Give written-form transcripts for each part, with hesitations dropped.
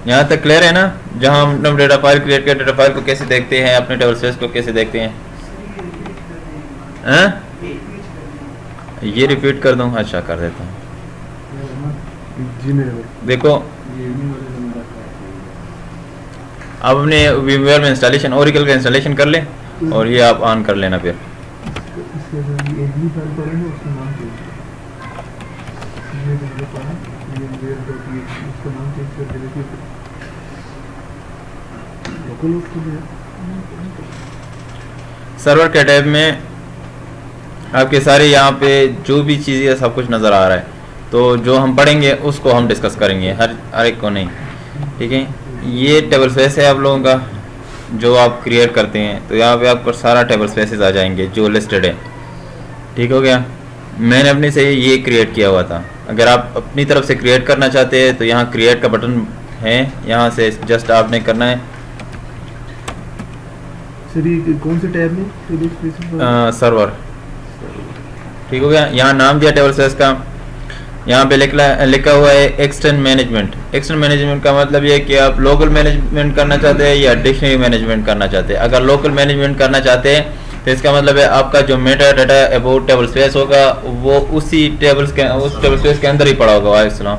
यहाँ तक क्लियर है ना? जहाँ हम डेटा फाइल क्रिएट कर डेटा फाइल को कैसे देखते हैं, अपने टेबल स्पेस को कैसे देखते हैं? ये रिपीट कर दूँ? अच्छा कर देता हूँ। देखो अब अपने वीमवेयर में इंस्टॉलेशन ओरेकल का इंस्टॉलेशन कर ले और ये आप ऑन कर लेना। फिर सर्वर के टैब में आपके सारे यहाँ पे जो भी चीज़ें सब कुछ नज़र आ रहा है। तो जो हम पढ़ेंगे उसको हम डिस्कस करेंगे, हर एक को नहीं, ठीक है? ये टेबल स्पेस है आप लोगों का जो आप क्रिएट करते हैं। तो यहाँ पे आपको सारा टेबल स्पेसेस आ जाएंगे जो लिस्टेड है। ठीक हो गया? मैंने अपने से ये क्रिएट किया हुआ था। अगर आप अपनी तरफ से क्रिएट करना चाहते हैं तो यहाँ क्रिएट का बटन है, यहाँ से जस्ट आपने करना है। कौन से टैब में? सर्वर। ठीक हो गया? यहाँ नाम दिया टेबल स्पेस का, यहाँ पे लिखा हुआ है एक्सटर्नल मैनेजमेंट। एक्सटर्नल मैनेजमेंट का मतलब ये है कि आप लोकल मैनेजमेंट करना चाहते हैं या डिक्शनरी मैनेजमेंट करना चाहते हैं। अगर लोकल मैनेजमेंट करना चाहते हैं तो इसका मतलब है आपका जो Meta data about table space होगा वो उस टेबल स्पेस के अंदर ही पड़ा होगा। वालेकुम,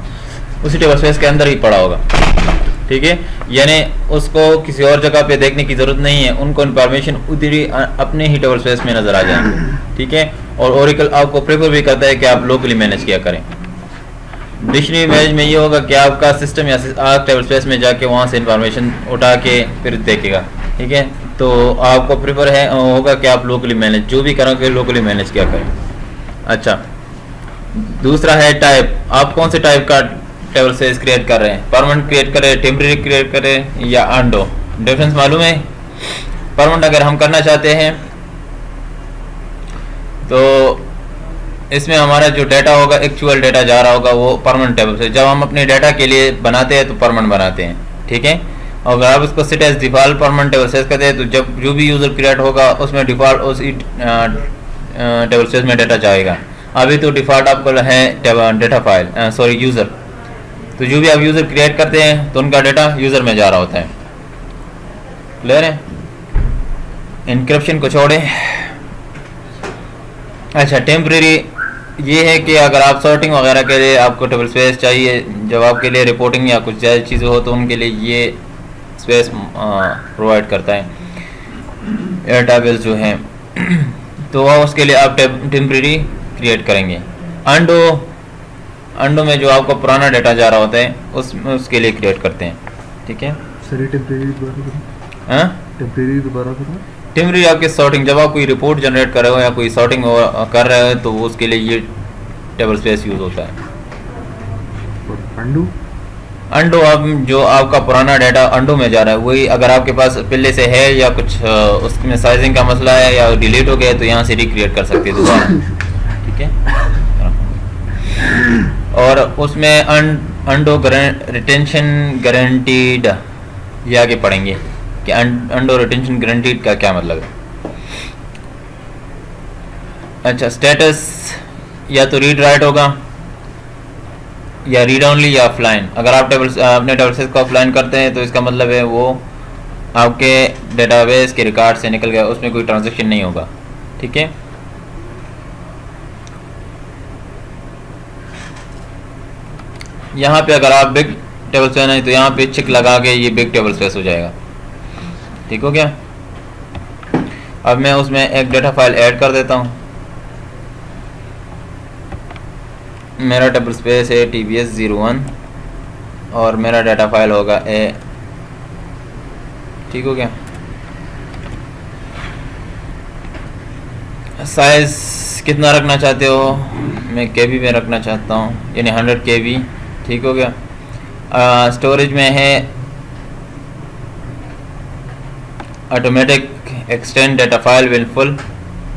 उसी टेबल स्पेस के अंदर ही पड़ा होगा। ठीक है? यानी उसको किसी और जगह पे देखने की ज़रूरत नहीं है, उनको इन्फॉर्मेशन उधर अपने ही टेबल स्पेस में नज़र आ जाएंगे। ठीक है? और ओरेकल आपको प्रेफर भी करता है कि आप लोकली मैनेज किया करें। डिक्शनरी मैनेज में ये होगा कि आपका सिस्टम या आप टेबल स्पेस में जाके वहाँ से इंफॉर्मेशन उठा के फिर देखेगा। ठीक है? तो आपको प्रेफर है होगा कि आप लोकली मैनेज जो भी करोगे लोकली मैनेज किया करें। अच्छा, दूसरा है टाइप। आप कौन से टाइप का टेबल स्पेस क्रिएट कर रहे हैं? परमानेंट क्रिएट करें, टेम्परेरी क्रिएट करें या अंडो? डिफरेंस मालूम है? परमानेंट अगर हम करना चाहते हैं तो इसमें हमारा जो डाटा होगा, एक्चुअल डाटा जा रहा होगा वो परमानेंट टेबल से। जब हम अपने डाटा के लिए बनाते हैं तो परमानेंट बनाते हैं। ठीक है? और अगर आप उसको set as default permanent tablespace करते हैं तो जब जो भी यूज़र क्रिएट होगा उसमें डिफॉल्ट उस टेबल स्पेस में डाटा जाएगा। अभी तो डिफॉल्ट आपको है डाटा फाइल यूज़र। तो जो भी आप यूज़र क्रिएट करते हैं तो उनका डाटा यूज़र में जा रहा होता है। क्लियर है? इनक्रिप्शन को छोड़ें। अच्छा, टेम्परेरी ये है कि अगर आप सॉर्टिंग वगैरह के लिए आपको टेबल स्पेस चाहिए, जब आपके लिए रिपोर्टिंग या कुछ ज़्यादा चीज़ें हो तो उनके लिए ये स्पेस प्रोवाइड करता है एयरटेबल्स जो हैं। तो वह उसके लिए आप टेम्परेरी क्रिएट करेंगे। अंडो में जो आपको पुराना डाटा जा रहा होता है उसके लिए क्रिएट करते हैं। ठीक है? टेम्परेरी दोबारा करो। टेम्परेरी आपके सॉर्टिंग, जब आप कोई रिपोर्ट जनरेट कर रहे हो या कोई सॉर्टिंग कर रहे हो तो उसके लिए ये टेबल स्पेस यूज़ होता है। अंडो आप जो आपका पुराना डाटा अंडो में जा रहा है वही अगर आपके पास पहले से है या कुछ उसमें साइजिंग का मसला है या डिलीट हो गया तो यहाँ से रिक्रिएट कर सकते हैं दोबारा। ठीक है? और उसमें अंडो रिटेंशन गारंटीड ये आगे पढ़ेंगे कि अंडो रिटेंशन गारंटीड का क्या मतलब है। अच्छा, स्टेटस या तो रीड राइट होगा या रीड ओनली या ऑफलाइन। अगर आप अपने टेबल स्पेस को ऑफलाइन करते हैं तो इसका मतलब है वो आपके डेटाबेस के रिकॉर्ड से निकल गया, उसमें कोई ट्रांजैक्शन नहीं होगा। ठीक है? यहाँ पे अगर आप बिग टेबल स्पेस है तो यहाँ पे चिक लगा के ये बिग टेबल स्पेस हो जाएगा। ठीक हो गया? अब मैं उसमें एक डाटा फाइल ऐड कर देता हूँ। मेरा टेबल स्पेस है TBS01 और मेरा डाटा फाइल होगा A। ठीक हो गया? साइज कितना रखना चाहते हो? मैं KB में रखना चाहता हूँ, यानी 100 KB। ठीक हो गया? स्टोरेज में है automatic extend data file will full.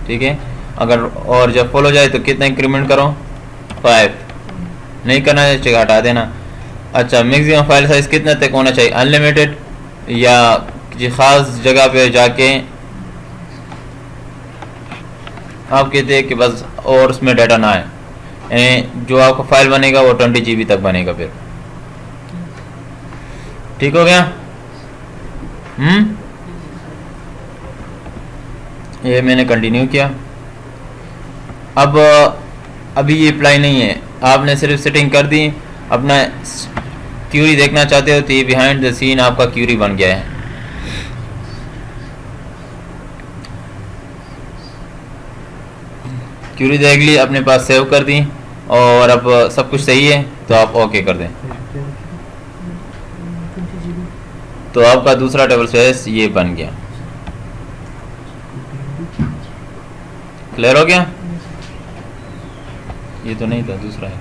ठीक है? अगर और जब फुल हो जाए तो कितना इंक्रीमेंट करो? 5। नहीं करना चाहिए, हटा देना। अच्छा, मैक्सिमम फाइल साइज कितना तक होना चाहिए? अनलिमिटेड या किसी ख़ास जगह पे जाके आप कहते हैं कि बस और उसमें डाटा ना आए, यानी जो आपका फाइल बनेगा वो 20 GB तक बनेगा। फिर ठीक हो गया? ये मैंने कंटिन्यू किया। अब अभी ये अप्लाई नहीं है, आपने सिर्फ सेटिंग कर दी। अपना क्यूरी देखना चाहते हो तो ये बिहाइंड द सीन आपका क्यूरी बन गया है। क्यूरी देख ली, अपने पास सेव कर दी और अब सब कुछ सही है तो आप ओके कर दें। तो आपका दूसरा टेबल स्पेस ये बन गया। क्लियर हो गया? ये तो नहीं था, दूसरा है।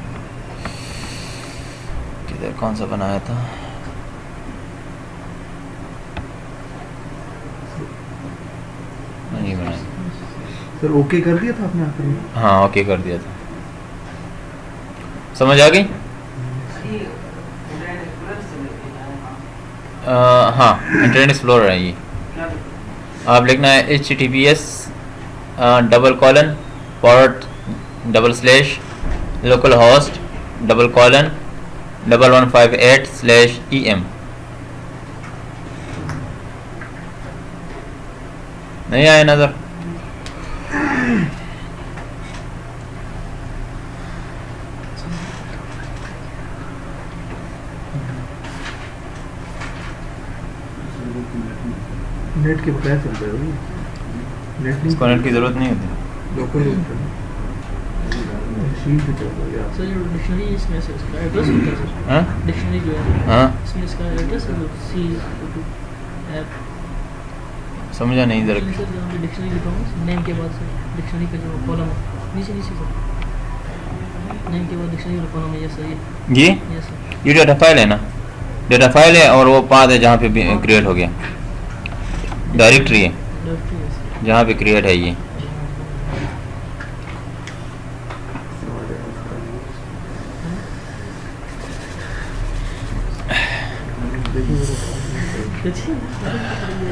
किधर कौन सा बनाया था? नहीं बनाया सर। ओके कर दिया था आपने आखिर में? हाँ ओके कर दिया था। समझ आ गई? हाँ इंटरनेट एक्सप्लोरर है ये। आप लिखना है https://localhost:/1158/em। नहीं आया नजर? नेट के बकाया चल रहा है वो। नेट नहीं, इसको नेट की जरूरत नहीं होती। लोकल मशीन पे चल रहा है यार। सर जो डिक्शनरी इसमें से इसका एड्रेस होता है सर। हाँ डिक्शनरी जो है हाँ इसमें इसका एड्रेस है सी ऐप। समझा नहीं जरा। सर जब मैं डिक्शनरी लिखा हूँ नेम के बाद सर डिक्शनरी का जो कॉलम नीचे नीचे सर नेम के बाद डिक्शनरी वाला कॉलम है। यस सर ये यस सर ये डाटा फाइल है ना? डाटा फाइल है और वो पाथ है जहाँ पे क्रिएट हो गया। डायरेक्टरी है डायरेक्टरी है सर। जहाँ पे क्रिएट है ये।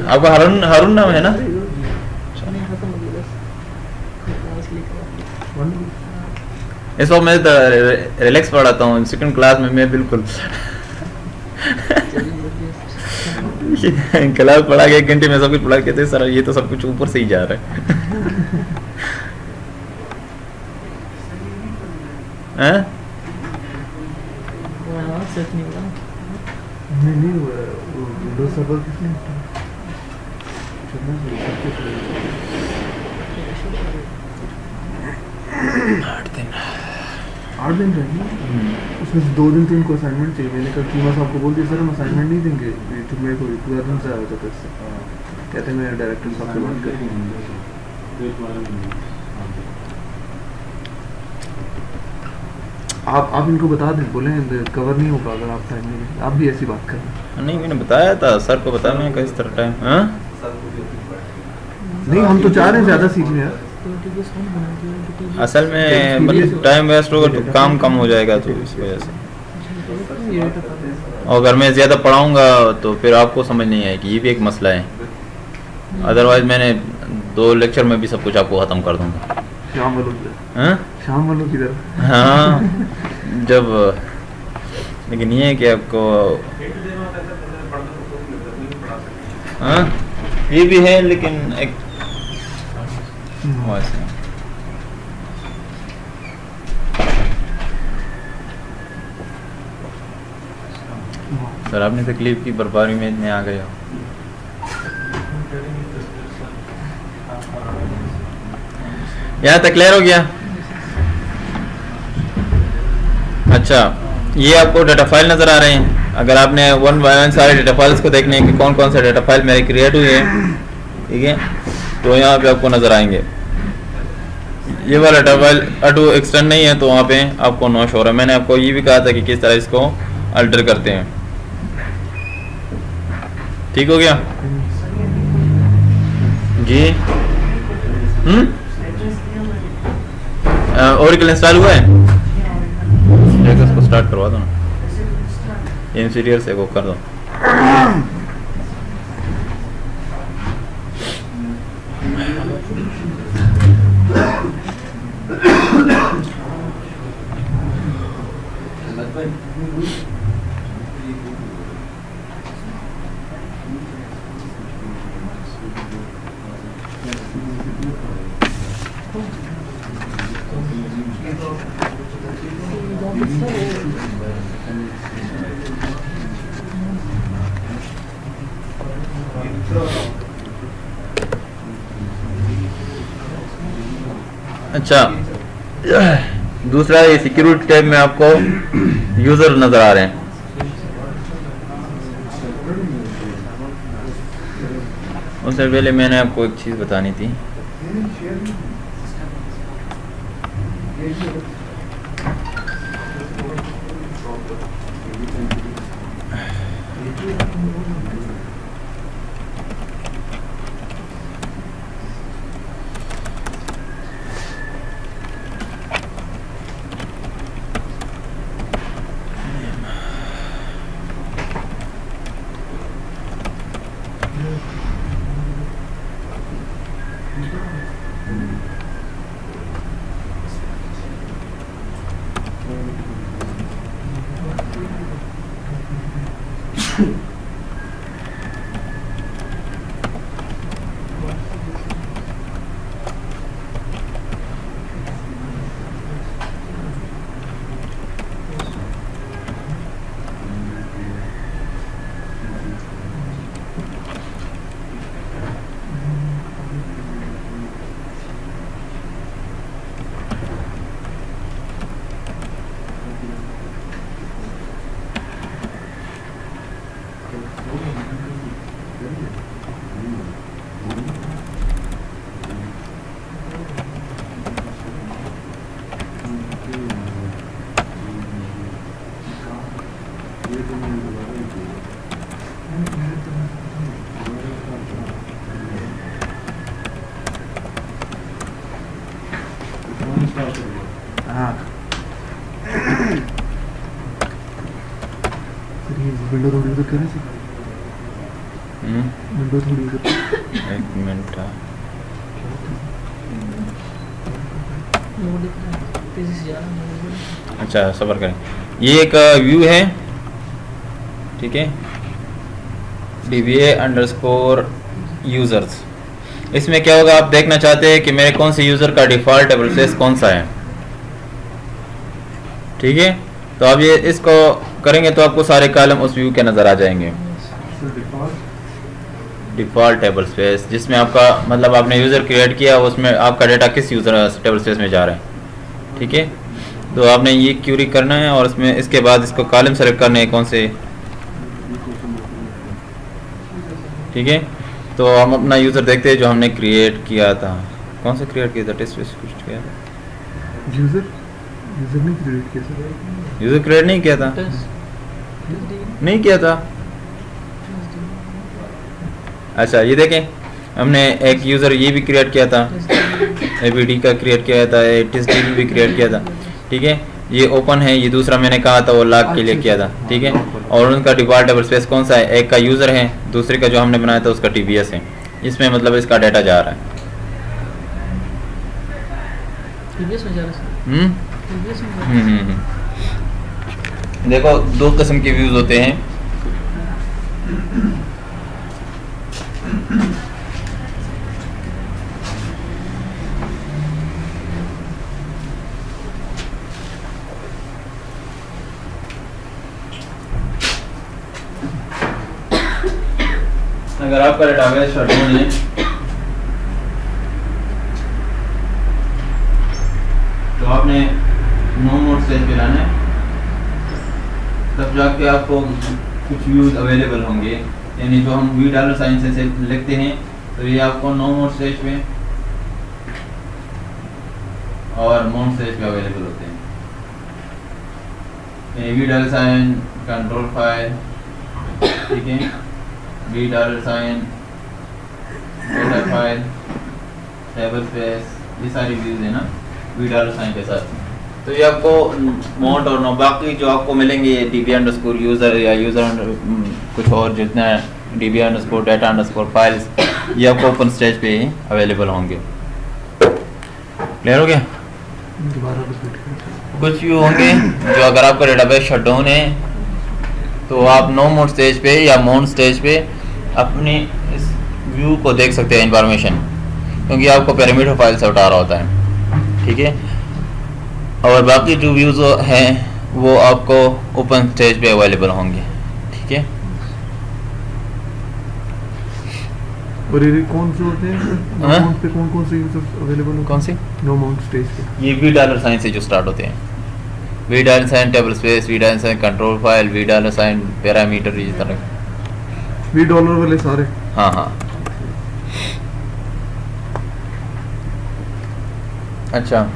आपका हारून हारून नाम है ना? नहीं खत्म हो गया बस क्लास लिखा। इस वक्त मैं रिलैक्स पढ़ाता हूँ। सेकंड क्लास में मैं बिल्कुल क्लास पढ़ा के 1 घंटे में सब कुछ पढ़ा के थे सर, ये तो सब कुछ ऊपर से ही जा रहा है। हैं? वो सेट नहीं हुआ। नहीं वो विंडोज सर्वर किसने चलना चाहिए सबके लिए। 8 दिन रहेंगे उसमें से 2 दिन तो इनको असाइनमेंट चाहिए। मैंने कल कीमा साहब को बोल दिया सर हम असाइनमेंट नहीं देंगे, तो मेरे को पूरा दिन से आया था इससे। कहते हैं मैं डायरेक्टर साहब से बात करूँ। आप इनको बता दें, बोले कवर नहीं होगा अगर आप टाइम नहीं देंगे। आप भी ऐसी बात करें। नहीं मैंने बताया था सर को, बताया मैंने किस तरह टाइम। हाँ नहीं हम तो चाह रहे हैं ज़्यादा सीखने यार। असल में मतलब टाइम वेस्ट होगा तो काम कम हो जाएगा, तो इस वजह से। और अगर मैं ज़्यादा पढ़ाऊँगा तो फिर आपको समझ नहीं आएगी, ये भी एक मसला है। अदरवाइज मैंने 2 लेक्चर में भी सब कुछ आपको ख़त्म कर दूँगा। शाम वालों हाँ शाम वालों की तरफ। हाँ जब लेकिन ये है कि आपको हाँ ये भी है लेकिन एक वैसे सर आपने तकलीफ की बर्बादी में इतने आ गए हो। यहाँ तक क्लियर हो गया? अच्छा ये आपको डाटा फाइल नज़र आ रहे हैं। अगर आपने 1 बाय 1 सारे डाटा फाइल्स को देखने कि कौन कौन से डाटा फाइल मेरे क्रिएट हुए हैं, ठीक है, तो यहाँ पे आपको नज़र आएंगे। ये वाला डाटा फाइल ऑटो एक्सटेंड नहीं है तो वहाँ पे आपको नो शो रहा है। मैंने आपको ये भी कहा था कि किस तरह इसको अल्टर करते हैं। ठीक हो गया जी? ओरेकल इंस्टॉल हुआ है? इसको स्टार्ट करवा दो ना, इंटीरियर से वो कर दो। अच्छा, दूसरा ये सिक्योरिटी टैब में आपको यूजर नजर आ रहे हैं। उससे पहले मैंने आपको एक चीज बतानी थी। हाँ विंडो थोड़ी उधर करें सर, विंडो थोड़ी उधर। एक मिनट। अच्छा सब्र करें। ये एक व्यू है, ठीक है, DBA_users। इसमें क्या होगा, आप देखना चाहते हैं कि मेरे कौन से यूज़र का डिफ़ॉल्ट टेबल स्पेस कौन सा है, ठीक है। तो अब ये इसको करेंगे तो आपको सारे कॉलम उस व्यू के नज़र आ जाएंगे। डिफ़ॉल्ट टेबल स्पेस जिसमें आपका मतलब आपने यूज़र क्रिएट किया, उसमें आपका डेटा किस यूज़र टेबल स्पेस में जा रहा है, ठीक है। तो आपने ये क्यूरी करना है और इसमें इसके बाद इसको कॉलम सेलेक्ट करने हैं कौन से, ठीक है। तो हम अपना यूज़र देखते हैं जो हमने क्रिएट किया था। कौन सा क्रिएट किया था, टेस्ट कुछ किया था, यूज़र नहीं क्रिएट किया सर, यूज़र क्रिएट नहीं किया था, नहीं किया था। अच्छा ये देखें, हमने एक यूज़र ये भी क्रिएट किया था, ABD का क्रिएट किया था, TestDB भी क्रिएट किया था, ठीक है। ये ओपन है, ये दूसरा मैंने कहा था वो लॉक के लिए किया था, ठीक है। और उनका डिफ़ॉल्ट टेबल स्पेस कौन सा है, एक का यूज़र है, दूसरे का जो हमने बनाया था उसका TBS है। इसमें मतलब इसका डाटा जा रहा है। देखो दो किस्म के व्यूज होते हैं, अगर आपका डेटाबेस शटडाउन है तो आपने नो मोड स्टेज पे लाना है, तब जाके आपको कुछ व्यूज अवेलेबल होंगे। यानी जो हम $$ से लिखते हैं तो ये आपको नो मोड स्टेज पे और मोड स्टेज पे अवेलेबल होते हैं। $$ कंट्रोल फाइल, ठीक है, $, डेटा फाइल, टेबल स्पेस, ये सारी व्यूज है ना $, के साथ। तो ये आपको मोड और नो, बाकी जो आपको मिलेंगे DB_user या यूज़र कुछ और जितना DB_data_files, ये आपको ओपन स्टेज पे ही अवेलेबल होंगे। क्लियर हो गया? दोबारा रिपीट करें। कुछ व्यू होंगे जो अगर आपका डेटाबेस शटडाउन है तो आप नो मोड स्टेज पे या मोड स्टेज पे अपनी इस व्यू को देख सकते हैं, इंफॉर्मेशन, क्योंकि आपको पैरामीटर फाइल से उठा रहा होता है, ठीक है। और बाकी जो व्यूज़ हैं वो आपको ओपन स्टेज पे अवेलेबल होंगे, ठीक है। और ये कौन से होते हैं नो हाँ? माउंट पे कौन कौन से यूजर्स अवेलेबल होते कौन सी? हैं नो माउंट स्टेज पे? ये वी डॉलर साइन से जो स्टार्ट होते हैं, V dollar sign tablespace, V dollar sign control file, V dollar sign parameter, इस तरह। $20 वाले सारे? हाँ हाँ। अच्छा,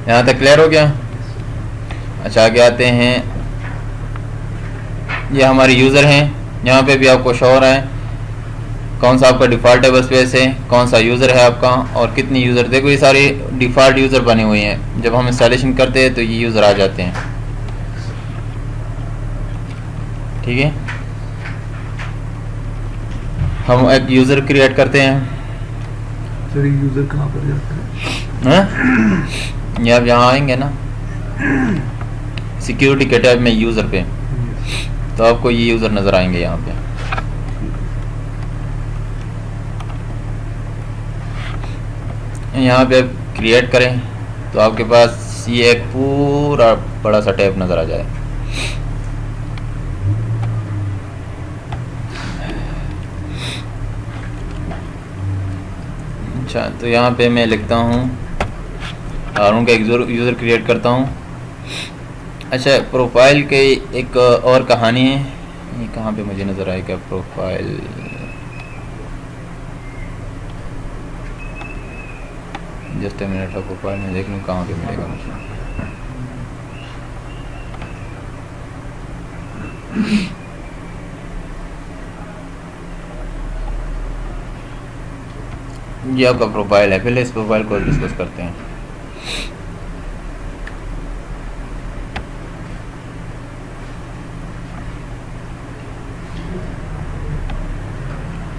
यहाँ तक क्लियर हो गया। अच्छा, आगे आते हैं। ये हमारे यूज़र हैं, यहाँ पे भी आपको शो हो रहा है कौन सा आपका डिफ़ॉल्ट टेबल स्पेस है, कौन सा यूज़र है आपका और कितने यूज़र। देखो ये सारे डिफ़ॉल्ट यूज़र बने हुए हैं, जब हम इंस्टॉलेशन करते हैं तो ये यूज़र आ जाते हैं, ठीक है। हम एक यूज़र क्रिएट करते हैं। सर ये यूजर कहाँ पर जाता है? हाँ, ये आप यहाँ आएंगे ना सिक्योरिटी के टैब में यूज़र पे, तो आपको ये यूज़र नज़र आएंगे यहाँ पे। यहाँ पे आप क्रिएट करें तो आपके पास ये एक पूरा बड़ा सा टैब नज़र आ जाए। अच्छा, तो यहाँ पे मैं लिखता हूँ और उनका एक यूज़र क्रिएट करता हूँ। अच्छा, प्रोफाइल के एक और कहानी है, ये कहाँ पे मुझे नज़र आएगा profile? Just a minute, profile में देख लूँ कहाँ पे मिलेगा मुझे। ये आपका प्रोफाइल है, पहले इस प्रोफाइल को डिस्कस करते हैं।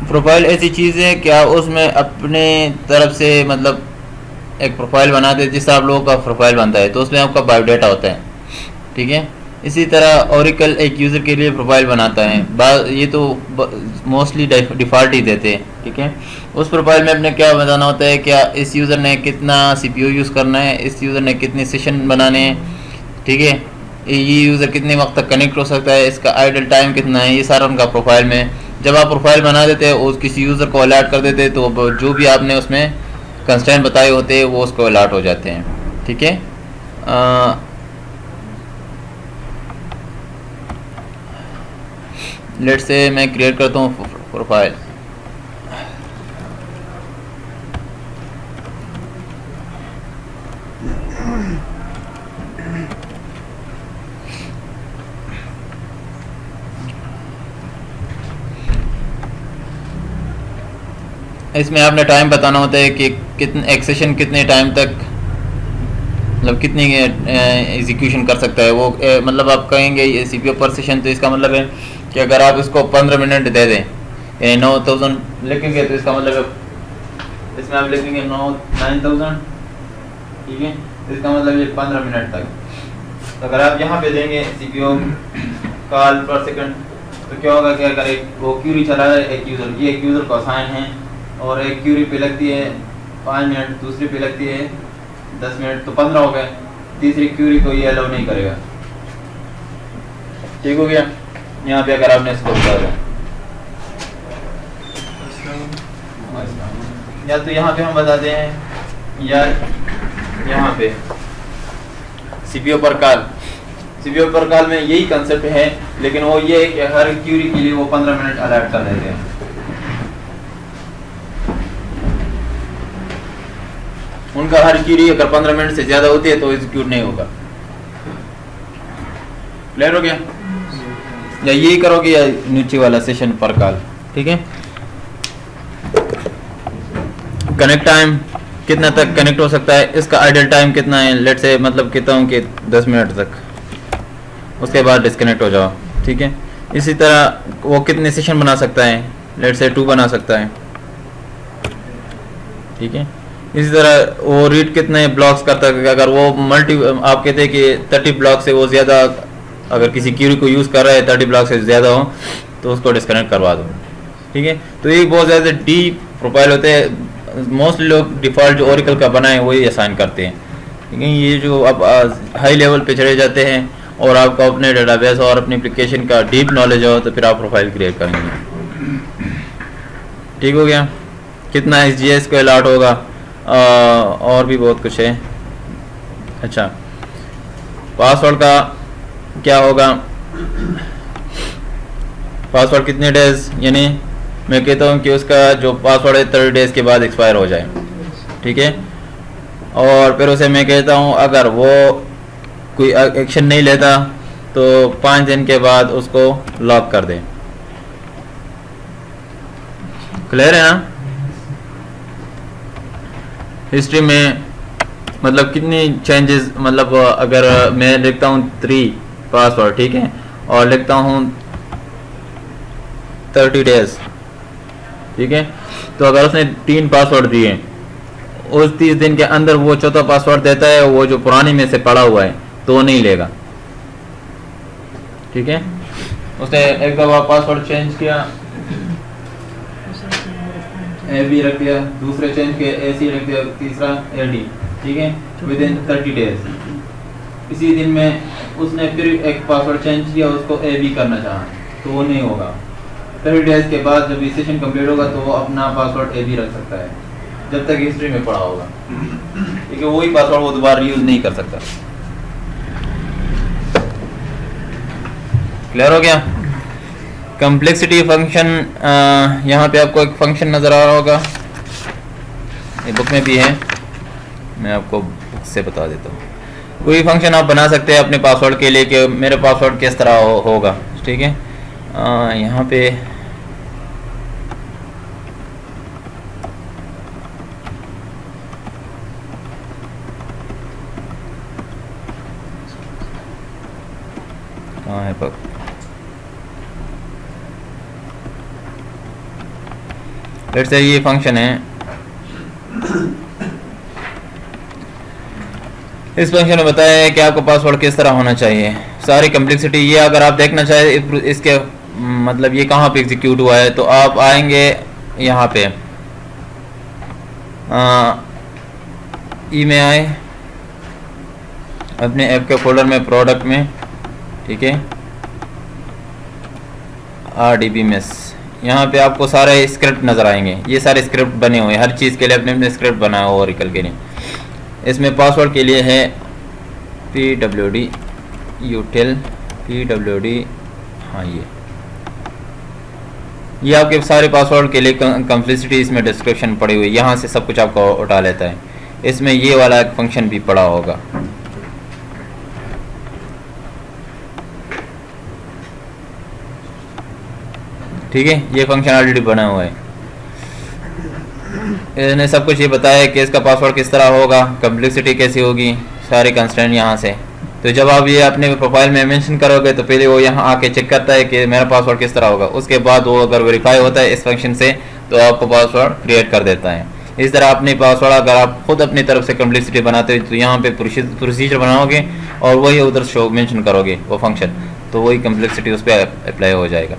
प्रोफाइल ऐसी चीज़ है कि आप उसमें अपने तरफ से मतलब एक प्रोफाइल बनाते हैं, जिससे आप लोगों का प्रोफाइल बनता है तो उसमें आपका बायोडाटा होता है, ठीक है। इसी तरह ओरेकल एक यूज़र के लिए प्रोफाइल बनाता है, ये तो मोस्टली डिफ़ॉल्ट ही देते हैं, ठीक है। उस प्रोफाइल में अपने क्या बताना होता है, क्या इस यूज़र ने कितना CPU यूज़ करना है, इस यूज़र ने कितने सेशन बनाने हैं, ठीक है, ये यूज़र कितने वक्त तक कनेक्ट हो सकता है, इसका आइडल टाइम कितना है, ये सारा उनका प्रोफाइल में। जब आप प्रोफाइल बना देते हैं उस किसी यूज़र को अलर्ट कर देते हैं तो जो भी आपने उसमें कंस्ट्रेंट बताए होते हैं वो उसको अलर्ट हो जाते हैं, ठीक है। लेट से मैं क्रिएट करता हूँ प्रोफाइल। इसमें आपने टाइम बताना होता है कि कितने एक्सेशन कितने टाइम तक मतलब कितनी एग्जीक्यूशन कर सकता है वो। मतलब आप कहेंगे ये CPU पर सेशन, तो इसका मतलब है कि अगर आप इसको 15 मिनट दे दें, यानी 9000 लिखेंगे तो इसका मतलब इसमें आप लिखेंगे 9000, ठीक है, तो इसका मतलब ये 15 मिनट तक। तो अगर आप यहाँ पे देंगे CPU कॉल पर सेकंड तो क्या होगा कि अगर एक वो क्यूरी चला है एक यूज़र, ये एक यूज़र को असाइन है और एक क्यूरी पे लगती है 5 मिनट, दूसरी पे लगती है 10 मिनट, तो 15 हो गए। तीसरी क्यूरी को ये अलाउ नहीं करेगा, ठीक हो गया। यहाँ पे अगर आपने इसको बता दें या तो यहाँ पे हम बताते हैं या यहाँ पे CPU पर कॉल, CPU पर कॉल में यही कंसेप्ट है, लेकिन वो ये है कि हर क्यूरी के लिए वो 15 मिनट अलर्ट कर देते हैं। उनका हर क्यूरी अगर 15 मिनट से ज़्यादा होती है तो एग्जीक्यूट नहीं होगा। क्लियर हो गया? या यही करोगे या नीचे वाला सेशन पर कॉल, ठीक है। कनेक्ट टाइम कितना तक कनेक्ट हो सकता है, इसका आइडल टाइम कितना है, लेट से मतलब कहता हूँ कि 10 मिनट तक, उसके बाद डिस्कनेक्ट हो जाओ, ठीक है। इसी तरह वो कितने सेशन बना सकता है, लेट से 2 बना सकता है, ठीक है। इसी तरह वो रीड कितने ब्लॉक्स करता है, अगर वो मल्टी आप कहते हैं कि 30 ब्लॉक से वो ज़्यादा अगर किसी क्यूरी को यूज़ कर रहा है 30 ब्लॉक से ज़्यादा हो तो उसको डिस्कनेक्ट करवा दो, ठीक है। तो ये बहुत ज़्यादा डीप प्रोफाइल होते हैं, मोस्टली लोग डिफ़ॉल्ट जो ओरेकल का बना है वही असाइन करते हैं। ठीक है। ये जो आप हाई लेवल पे चले जाते हैं और आपको अपने डेटाबेस और अपनी एप्लीकेशन का डीप नॉलेज हो तो फिर आप प्रोफाइल क्रिएट करेंगे। ठीक हो गया। कितना SGS को अलॉट होगा, और भी बहुत कुछ है। अच्छा, पासवर्ड का क्या होगा, पासवर्ड कितने डेज, यानी मैं कहता हूँ कि उसका जो पासवर्ड है 30 डेज के बाद एक्सपायर हो जाए, ठीक है। और फिर उसे मैं कहता हूँ अगर वो कोई एक्शन नहीं लेता तो 5 दिन के बाद उसको लॉक कर दें। क्लियर है ना। हिस्ट्री में मतलब कितनी चेंजेस, मतलब अगर मैं लिखता हूँ 3 पासवर्ड, ठीक है, और लिखता हूँ 30 डेज, ठीक है, तो अगर उसने 3 पासवर्ड दिए, उस 30 दिन के अंदर वो चौथा पासवर्ड देता है, वो जो पुरानी में से पड़ा हुआ है तो नहीं लेगा, ठीक है। उसने एक दफा पासवर्ड चेंज किया, AB रख दिया, दूसरे चेंज किया AC रख दिया, तीसरा AD, ठीक है, विद इन 30 डेज। इसी दिन में उसने फिर एक पासवर्ड चेंज किया, उसको AB करना चाहा तो वो नहीं होगा। 30 डेज के बाद जब सेशन कंप्लीट होगा तो वो अपना पासवर्ड AB रख सकता है, जब तक हिस्ट्री में पड़ा होगा, ठीक है। वही पासवर्ड वो दोबारा यूज नहीं कर सकता। क्लियर हो गया। कम्प्लेक्सिटी फंक्शन, यहाँ पे आपको एक फंक्शन नज़र आ रहा होगा, ये बुक में भी है, मैं आपको बुक से बता देता हूँ। कोई फंक्शन आप बना सकते हैं अपने पासवर्ड के लिए कि मेरा पासवर्ड किस तरह होगा, ठीक है। यहाँ पे कहाँ है पक, लेट्स से ये फंक्शन है। इस फंक्शन में बताया है कि आपको पासवर्ड किस तरह होना चाहिए, सारी कम्प्लेक्सिटी। ये अगर आप देखना चाहें इसके मतलब ये कहाँ पे एग्जीक्यूट हुआ है, तो आप आएंगे यहाँ पे ई में आए, अपने ऐप के फोल्डर में प्रोडक्ट में, ठीक है, RDBMS, यहाँ पे आपको सारे स्क्रिप्ट नज़र आएंगे। ये सारे स्क्रिप्ट बने हुए हैं, हर चीज़ के लिए अपने अपने स्क्रिप्ट बनाया हुआ ओरेकल के लिए। इसमें पासवर्ड के लिए है pwd util pwd, हाँ ये आपके सारे पासवर्ड के लिए कम्प्लेक्सिटी इसमें डिस्क्रिप्शन पड़ी हुई है, यहाँ से सब कुछ आपको उठा लेता है। इसमें ये वाला एक फंक्शन भी पड़ा होगा, ठीक है। ये फंक्शन ऑलरेडी बना हुआ है, इसने सब कुछ ये बताया है कि इसका पासवर्ड किस तरह होगा, कम्प्लेक्सिटी कैसी होगी, सारे कंस्ट्रेंट यहाँ से। तो जब आप ये अपने प्रोफाइल में मेंशन करोगे तो पहले वो यहाँ आके चेक करता है कि मेरा पासवर्ड किस तरह होगा, उसके बाद वो अगर वेरीफाई होता है इस फंक्शन से तो आपको पासवर्ड क्रिएट कर देता है। इस तरह अपने पासवर्ड अगर आप खुद अपनी तरफ से कम्प्लेक्सिटी बनाते हो तो यहाँ पे प्रोसीजर बनाओगे और वही उधर शो मेंशन करोगे वो फंक्शन, तो वही कम्प्लेक्सिटी उस पर अप्लाई हो जाएगा।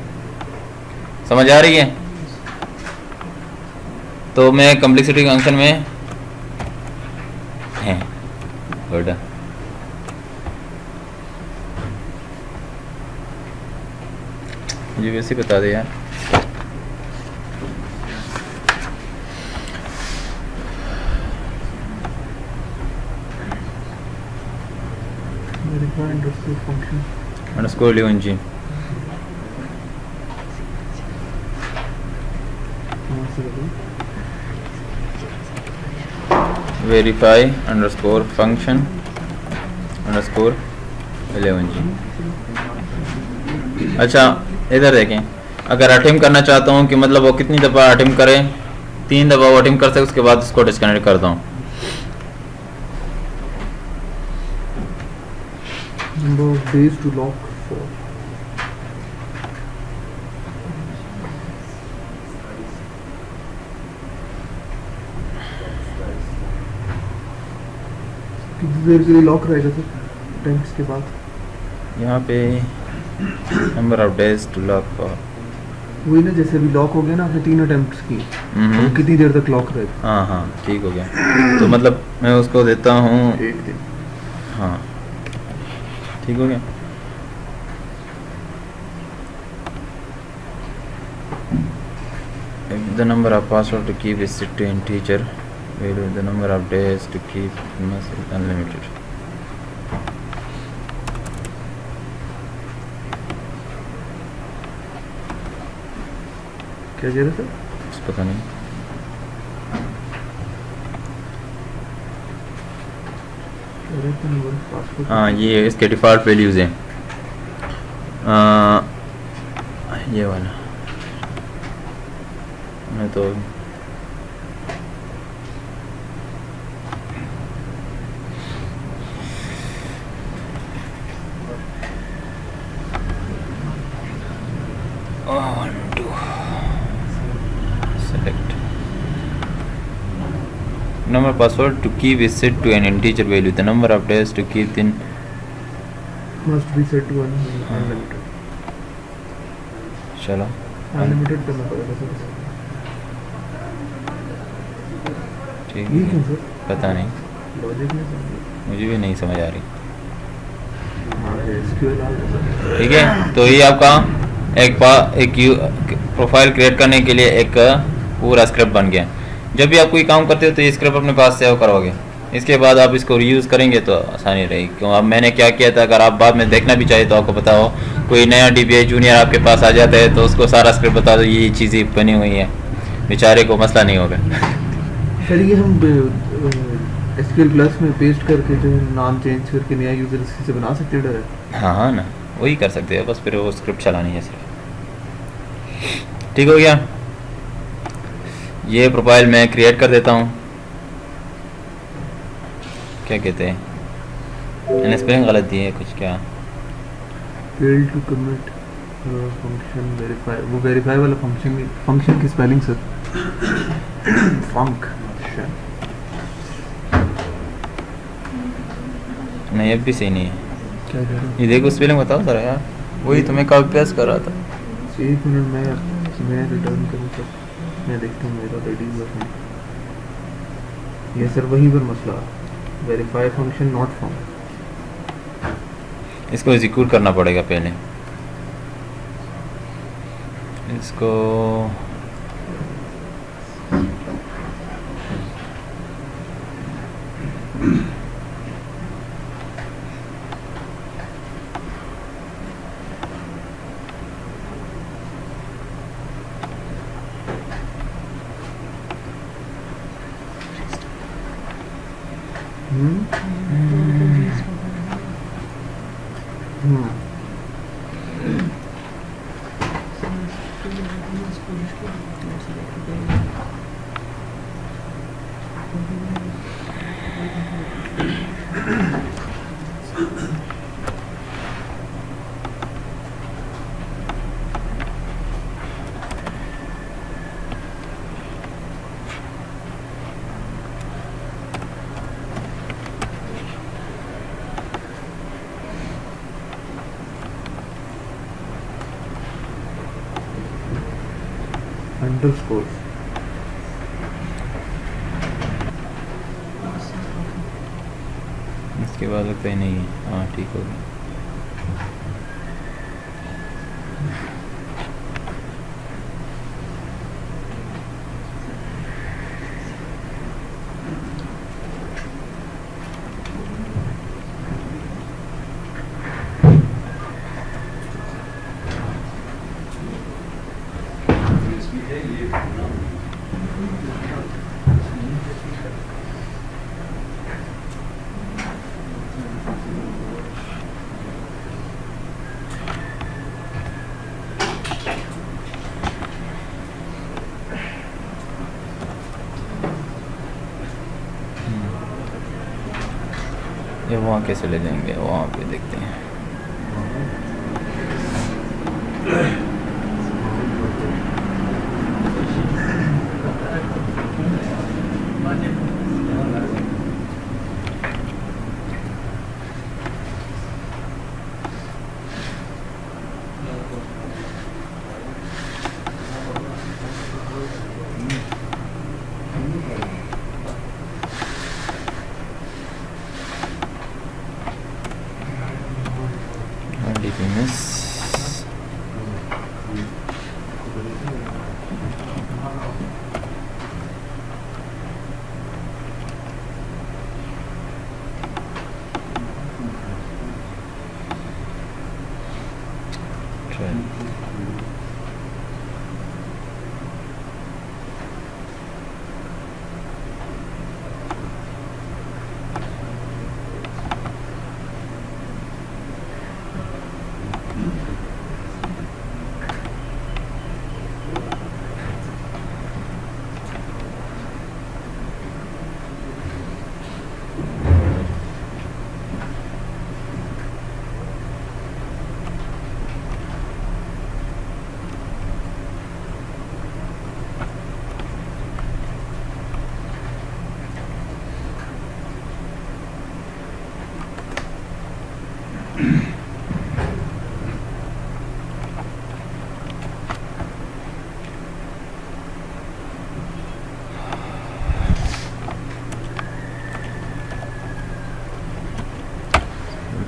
समझ आ रही है। तो मैं कम्प्लेक्सिटी फंक्शन में है गुड, ये वैसे बता दे यार। अंडरस्कोर लियोन जी, वेरीफाई अंडरस्कोर फंक्शन अंडरस्कोर 11 जी। अच्छा इधर देखें, अगर अटेम्प्ट करना चाहता हूँ कि मतलब वो कितनी दफ़ा अटेम्प्ट करे, 3 दफ़ा वो अटेम्प्ट कर सके, उसके बाद उसको डिस्कनेक्ट करता हूँ। Number of days to lock for. कितनी देर के लिए लॉक रहेगा सर अटेम्प्ट्स के बाद? यहाँ पे number of days to lock for वही ना, जैसे अभी लॉक हो गया ना, आपने 3 अटेम्प्ट्स की, वो कितनी देर तक लॉक रहेगा? हाँ हाँ ठीक हो गया। तो मतलब मैं उसको देता हूँ, 1 दिन। हाँ ठीक हो गया। If the number of password to keep is set to integer, value the number of days to keep must be unlimited. क्या कह रहे सर? पता नहीं। पासपोर्ट। हाँ ये इसके डिफ़ॉल्ट वैल्यूज़ हैं, ये वाला मैं तो select number password to keep is set to an integer value. The number of days to keep in must be set to unlimited। चलो अनलिमिटेड करना पड़ेगा सर। ठीक ये है, क्यों सर? पता नहीं, लॉजिक नहीं समझ। मुझे भी नहीं समझ आ रही। हाँ एसक्यूएल आ गया सर। ठीक है, तो ये आपका एक प्रोफाइल क्रिएट करने के लिए एक पूरा स्क्रिप्ट बन गया। जब भी आप कोई काम करते हो तो ये स्क्रिप्ट अपने पास सेव करोगे, इसके बाद आप इसको रीयूज़ करेंगे तो आसानी रहेगी। क्यों, अब मैंने क्या किया था, अगर आप बाद में देखना भी चाहिए तो आपको पता हो, कोई नया DBA जूनियर आपके पास आ जाता है तो उसको सारा स्क्रिप्ट बता दो, ये चीज़ें बनी हुई हैं, बेचारे को मसला नहीं होगा। सर ये हम एसक्यूएल प्लस में पेस्ट करके जो है नाम चेंज करके नया यूज़र इससे बना सकते हैं डायरेक्ट? हाँ हाँ ना, वही कर सकते हैं, बस फिर वो स्क्रिप्ट चलानी है सिर्फ। ठीक हो गया, ये प्रोफाइल मैं क्रिएट कर देता हूँ। क्या कहते हैं, मैंने स्पेलिंग गलत दी है कुछ, क्या fail to commit function verify, वो वेरीफाई वाला फंक्शन की स्पेलिंग सर फंक्शन नहीं, अब भी सही नहीं है। क्या कह रहे ये देखो स्पेलिंग बताओ जरा यार, वही तुम्हें कॉपी पेस्ट कर रहा था। हैं? 1 मिनट मैं रिटर्न करूँ सर, मैं देखता हूँ मेरा रेडी हुआ है। ये सर वहीं पर मसला, वेरीफाई फंक्शन नॉट फाउंड। इसको एग्जीक्यूट करना पड़ेगा पहले, इसको अंडरस्कोर। इसके बाद लगता ही नहीं है। हाँ ठीक हो गया। ये वहाँ कैसे ले जाएंगे, वहाँ पे देखते हैं। RDBMS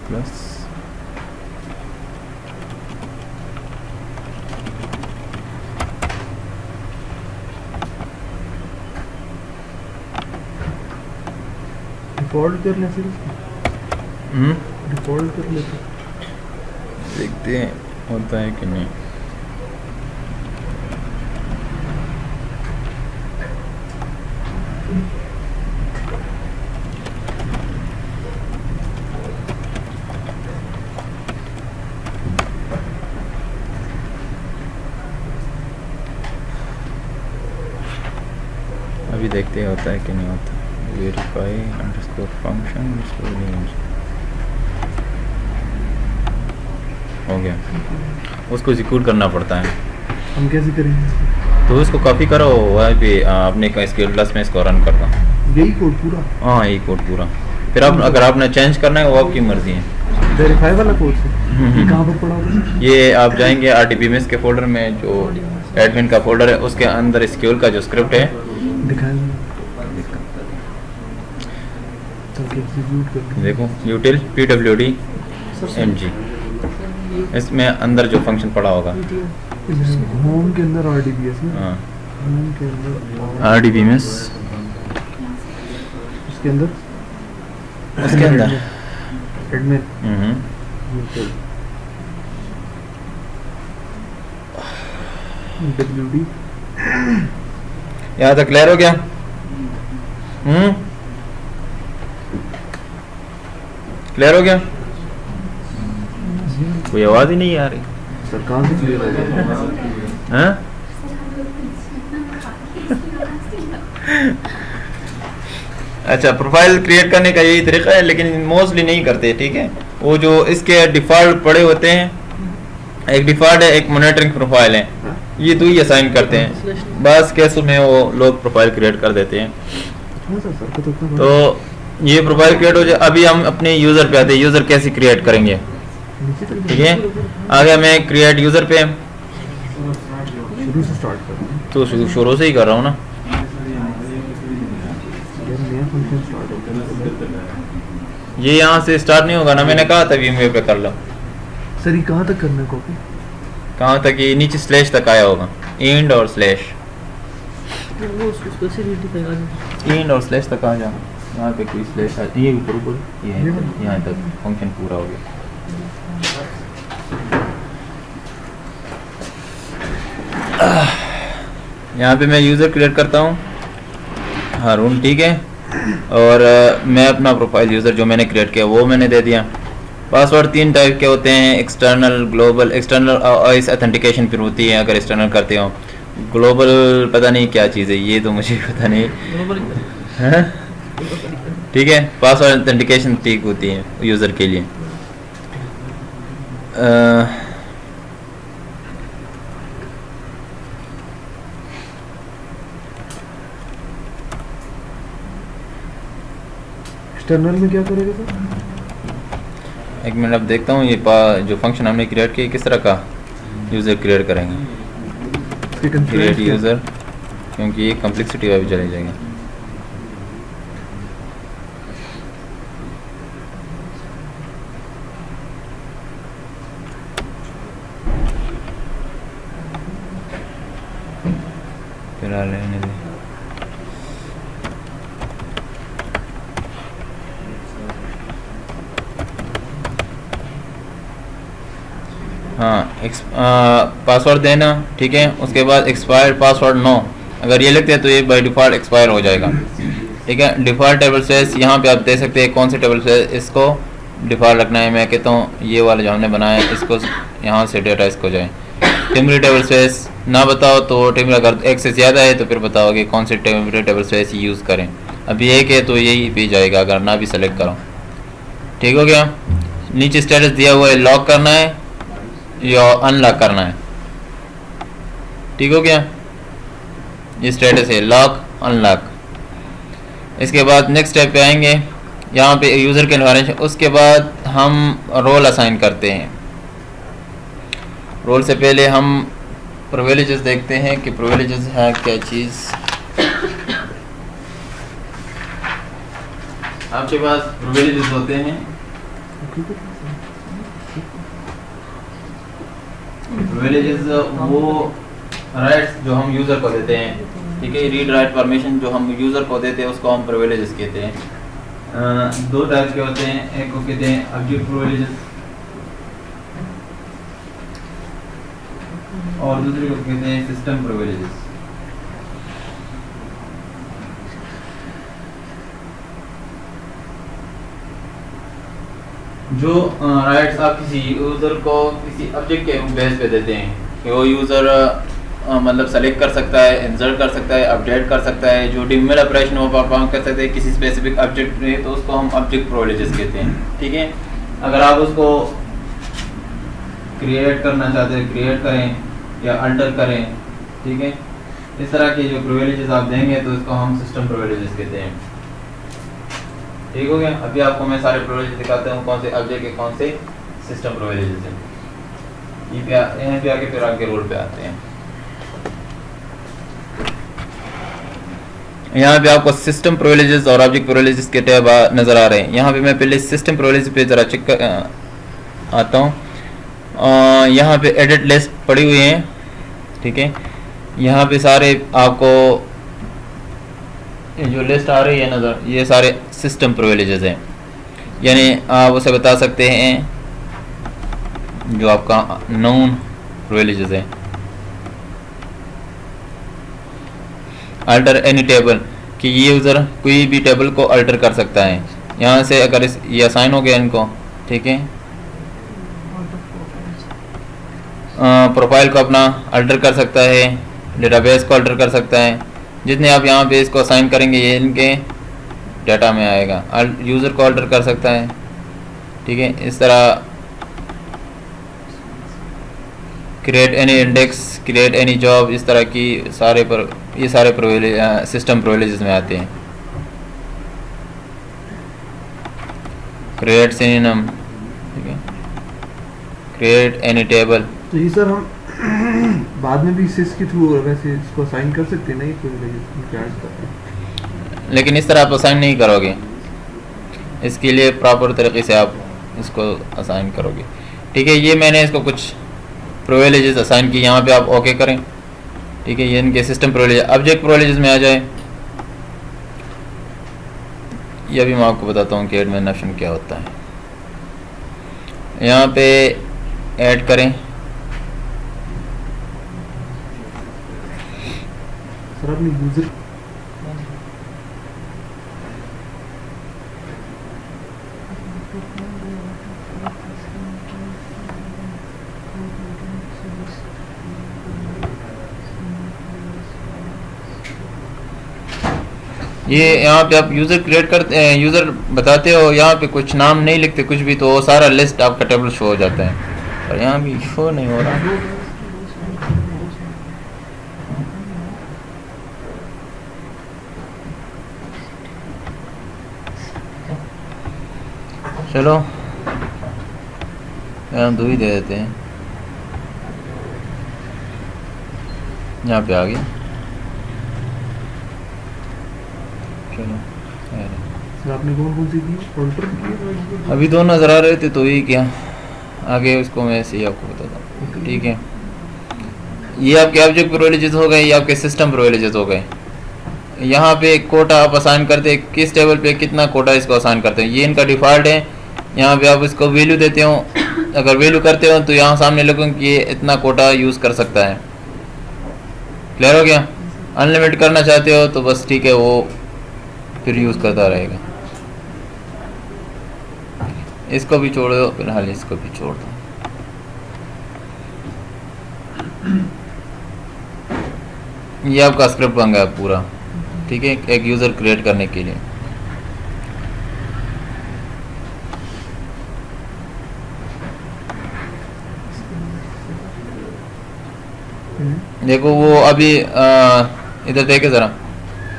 plus डिफॉल्ट कर लें फिर डिफॉल्ट कर लेते देखते हैं होता है कि नहीं। अभी देखते हैं होता है कि नहीं होता। वेरीफाई अंडरस्कोर फंक्शन हो गया, उसको एग्जीक्यूट करना पड़ता है। हम कैसे करेंगे? तो इसको कॉपी करो वहाँ पे अपने का स्केल प्लस में इसको रन करता हूँ। यही कोड पूरा? हाँ यही कोड पूरा। फिर आप अगर आपने चेंज करना है वो आपकी मर्जी है। वेरीफाई वाला कोड से ये कहाँ पर पड़ा होगा? ये आप जाएंगे RDBMS के फोल्डर में, जो एडमिन का फोल्डर है उसके अंदर SQL का जो स्क्रिप्ट है दिखाएंगे ताकि एग्जीक्यूट कर देखो, util pwd mg, इसमें अंदर जो फंक्शन पड़ा होगा। होम के अंदर RDBS में, हाँ होम के अंदर RDBMS उसके अंदर एडमिन WD। यहाँ तक क्लियर हो गया? क्लियर हो गया? कोई आवाज ही नहीं आ रही। सर कहाँ से क्लियर हो गया? हाँ? अच्छा, प्रोफाइल क्रिएट करने का यही तरीका है, लेकिन मोस्टली नहीं करते। ठीक है, वो जो इसके डिफॉल्ट पड़े होते हैं, एक डिफॉल्ट है, एक मॉनिटरिंग प्रोफाइल है, ये दो ही असाइन करते हैं। बस केस में वो लोग प्रोफाइल क्रिएट कर देते हैं। तो ये प्रोफाइल क्रिएट हो जाए। अभी हम अपने यूजर पे आते हैं, यूजर कैसे क्रिएट करेंगे। ठीक है, आ गया मैं क्रिएट यूजर पे। शुरू से स्टार्ट कर, तो शुरू से ही कर रहा हूँ ना। नया फंक्शन स्टार्ट होगा। ये यहाँ से स्टार्ट नहीं होगा ना, मैंने कहा था VMware पे कर लो। सर ये कहाँ तक करना है कॉपी? कहाँ तक? ये नीचे स्लैश तक आया होगा, एंड और स्लैश, वो उसको से रिलेटेड एंड और स्लैश तक आ जा। यहाँ पे कोई स्लैश आ, ये ऊपर ये यहाँ तक फंक्शन पूरा हो गया। यहाँ पे मैं यूज़र क्रिएट करता हूँ हारून। ठीक है, और मैं अपना प्रोफाइल यूज़र जो मैंने क्रिएट किया वो मैंने दे दिया। पासवर्ड 3 टाइप के होते हैं, एक्सटर्नल, ग्लोबल। एक्सटर्नल इस ऑथेंटिकेशन फिर होती है अगर एक्सटर्नल करते हो। ग्लोबल पता नहीं क्या चीज़ है, ये तो मुझे पता नहीं है। ठीक है, पासवर्ड ऑथेंटिकेशन ठीक होती है यूज़र के लिए। एक्सटर्नल में क्या करेगा सर? एक मिनट, अब देखता हूँ ये जो फंक्शन हमने क्रिएट किया किस तरह का यूज़र क्रिएट करेंगे। क्रिएट यूज़र, क्योंकि ये कम्प्लेक्सिटी वाली चली जाएगी। फिलहाल रहने दें। हाँ, पासवर्ड देना, ठीक है। उसके बाद एक्सपायर्ड पासवर्ड नो, अगर ये लिखते हैं तो ये बाय डिफ़ॉल्ट एक्सपायर हो जाएगा, ठीक है। डिफ़ॉल्ट टेबल स्पेस यहाँ पे आप दे सकते हैं कौन से टेबल स्पेस इसको डिफ़ॉल्ट रखना है। मैं कहता हूँ ये वाला जो हमने बनाया है इसको यहाँ से डेटा इसको जाए। टेम्परेरी टेबल स्पेस ना बताओ तो टेम्परेरी, अगर एक से ज़्यादा है तो फिर बताओगे कौन से टेम्परेरी टेबल स्पेस यूज़ करें। अभी एक है तो यही भी जाएगा, अगर ना भी सेलेक्ट करो। ठीक हो गया। नीचे स्टेटस दिया हुआ है, लॉक करना है या अनलॉक करना है। ठीक हो गया, ये स्टेटस है लॉक अनलॉक। इसके बाद नेक्स्ट स्टेप पे आएंगे, यहाँ पे यूज़र के इन्फॉर्मेशन। उसके बाद हम रोल असाइन करते हैं। रोल से पहले हम प्रिविलेजेस देखते हैं कि प्रिविलेजेस है क्या चीज़। आपके पास प्रिविलेजेस होते हैं, प्रिविलेजेस वो राइट्स जो हम यूज़र को देते हैं, ठीक है। रीड राइट परमिशन जो हम यूज़र को देते हैं उसको हम प्रिविलेजेस कहते हैं। दो टाइप के होते हैं, एक को कहते हैं ऑब्जेक्ट प्रिविलेजेस और दूसरे को कहते हैं सिस्टम प्रिविलेजेस। जो राइट्स आप किसी यूज़र को किसी ऑब्जेक्ट के बेस पे देते हैं कि वो यूज़र मतलब सेलेक्ट कर सकता है, इंसर्ट कर सकता है, अपडेट कर सकता है, जो डिमेल ऑपरेशन वो परफॉर्म कर सकते हैं किसी स्पेसिफिक ऑब्जेक्ट में, तो उसको हम ऑब्जेक्ट प्रिविलेजेस कहते हैं, ठीक है। अगर आप उसको क्रिएट करना चाहते हैं क्रिएट करें या अल्टर करें, ठीक है। इस तरह के जो प्रिविलेजेस आप देंगे तो इसको हम सिस्टम प्रिविलेजेस कहते हैं। ठीक हो गया। अभी आपको मैं सारे प्रिविलेजेस दिखाता हूँ, कौन से ऑब्जेक्ट के कौन से सिस्टम प्रिविलेजेस हैं। यहाँ पे आके फिर आगे रोल पे आते हैं। यहाँ पे आपको सिस्टम प्रिविलेजेस और ऑब्जेक्ट प्रिविलेजेस के टैब नज़र आ रहे हैं। यहाँ पे मैं पहले सिस्टम प्रिविलेजेस पे ज़रा चेक आता हूँ। यहाँ पे एडिट लिस्ट पड़ी हुई है, ठीक है। यहाँ पे सारे आपको जो लिस्ट आ रही है नज़र, ये सारे सिस्टम प्रिविलेजेस हैं, यानी आप उसे बता सकते हैं जो आपका नोन प्रिविलेजेस है। अल्टर एनी टेबल कि ये यूज़र कोई भी टेबल को अल्टर कर सकता है। यहाँ से अगर ये असाइन हो गया इनको, ठीक है। प्रोफाइल को अपना अल्टर कर सकता है, डेटाबेस को अल्टर कर सकता है। जितने आप यहाँ पे इसको असाइन करेंगे ये इनके डाटा में आएगा। यूज़र को अल्टर कर सकता है, ठीक है। इस तरह create any index, create any job, इस तरह की सारे पर ये सारे सिस्टम प्रिविलेजेस में आते हैं। क्रिएट सिनोनिम, ठीक है। Create any table. तो ये सर हम बाद में भी सिस के थ्रू वैसे इसको असाइन कर सकते हैं, नहीं प्रिविलेजेस, लेकिन इस तरह आप असाइन नहीं करोगे। इसके लिए प्रॉपर तरीके से आप इसको असाइन करोगे, ठीक है। ये मैंने इसको कुछ प्रिविलेजेस असाइन की, यहाँ पे आप ओके करें, ठीक है। ये इनके सिस्टम प्रिविलेज। ऑब्जेक्ट प्रिविलेजेस में आ जाए, ये भी मैं आपको बताता हूँ कि एडमिन ऑप्शन क्या होता है। यहाँ पे ऐड करें, सर अपने यूजर ये यहाँ पे आप यूज़र क्रिएट करते हैं, यूज़र बताते हो, यहाँ पे कुछ नाम नहीं लिखते कुछ भी, तो वो सारा लिस्ट आपका टेबल शो हो जाता है। और यहाँ भी शो नहीं हो रहा। चलो यहाँ 2 ही दे देते हैं, यहाँ पे आ गया। चलो सर आपने कौन सी की काउंटर की? अभी 2 नज़र आ रहे थे तो ही क्या, आगे उसको मैं ऐसे ही आपको बताता हूँ, ठीक है। ये आपके ऑब्जेक्ट प्रिविलेजेस हो गए, ये आपके सिस्टम प्रिविलेजेस हो गए। यहाँ पे कोटा आप असाइन करते हैं, किस टेबल पे कितना कोटा इसको असाइन करते हैं, ये इनका डिफ़ॉल्ट है। यहाँ पे आप इसको वैल्यू देते हो, अगर वैल्यू करते हो तो यहाँ सामने लिखूँ कि ये इतना कोटा यूज़ कर सकता है। क्लियर हो गया? अनलिमिटेड करना चाहते हो तो बस ठीक है, वो फिर यूज़ करता रहेगा। इसको भी छोड़ दो, फिलहाल इसको भी छोड़ दो। ये आपका स्क्रिप्ट बन गया पूरा, ठीक है, एक यूज़र क्रिएट करने के लिए। देखो वो अभी इधर देखे ज़रा,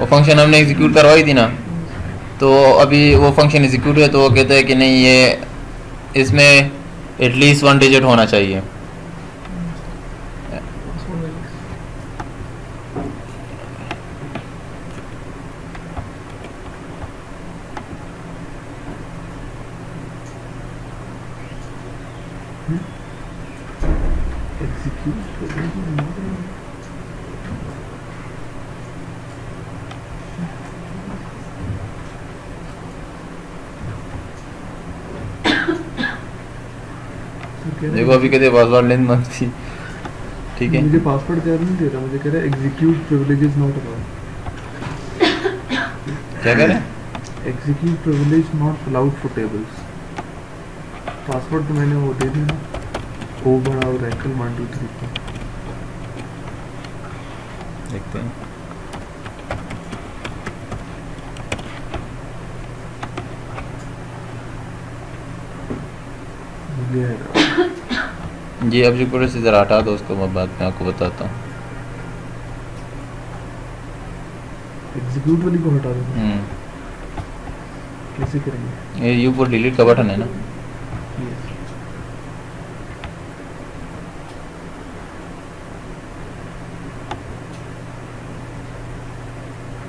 वो फंक्शन हमने एग्जीक्यूट करवाई थी ना, तो अभी वो फंक्शन एग्जीक्यूट है तो वो कहते हैं कि नहीं ये इसमें एटलीस्ट 1 डिजिट होना चाहिए। देखो अभी कहते पासवर्ड लेंथ मत थी, ठीक है। मुझे पासवर्ड तैयार नहीं दे रहा, मुझे कह रहा है एग्जीक्यूट प्रिविलेजेस नॉट अलाउड। क्या कह रहे हैं? Execute privilege not allowed for tables. Password तो मैंने वो दे दिया ना, ओ बड़ा ओरेकल 1 2 3 का। देखते हैं। ये है ना। ये ऑब्जेक्ट प्रोडक्ट से ज़रा हटा दो उसको, मैं बाद में आपको बताता हूँ। एग्जीक्यूट वाली को हटा दो। कैसे करेंगे? ये यू पर डिलीट का बटन है ना। Yes.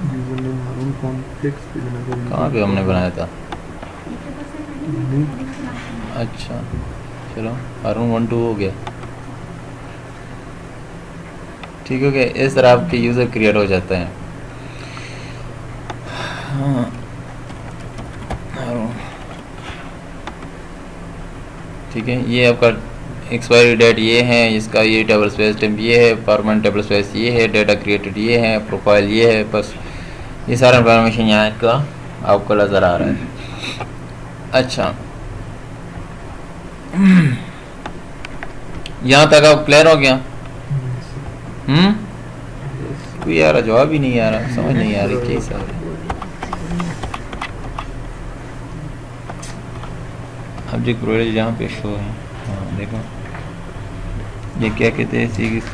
यूजरनेम हारून कॉन्फ्लिक्ट्स पे जाना करेंगे। कहाँ पे हमने बनाया था? नहीं, अच्छा चलो, अरुण 1 2 हो गया, ठीक हो गया। इस तरह आपके यूज़र क्रिएट हो जाता है। हाँ अरुण, ठीक है। ये आपका एक्सपायरी डेट ये है, इसका ये टेबल स्पेस टाइम ये है, परमानेंट टेबल स्पेस ये है, डेटा क्रिएटेड ये है, प्रोफाइल ये है, बस ये सारा इंफॉर्मेशन यहाँ का आपको नज़र आ रहा है। अच्छा यहाँ तक आप क्लियर हो गया? कोई यार जवाब ही नहीं आ रहा, समझ नहीं आ रही क्या सर। ऑब्जेक्ट प्रोविलेज यहाँ पे शो है। हाँ देखो ये क्या कहते हैं, सी किस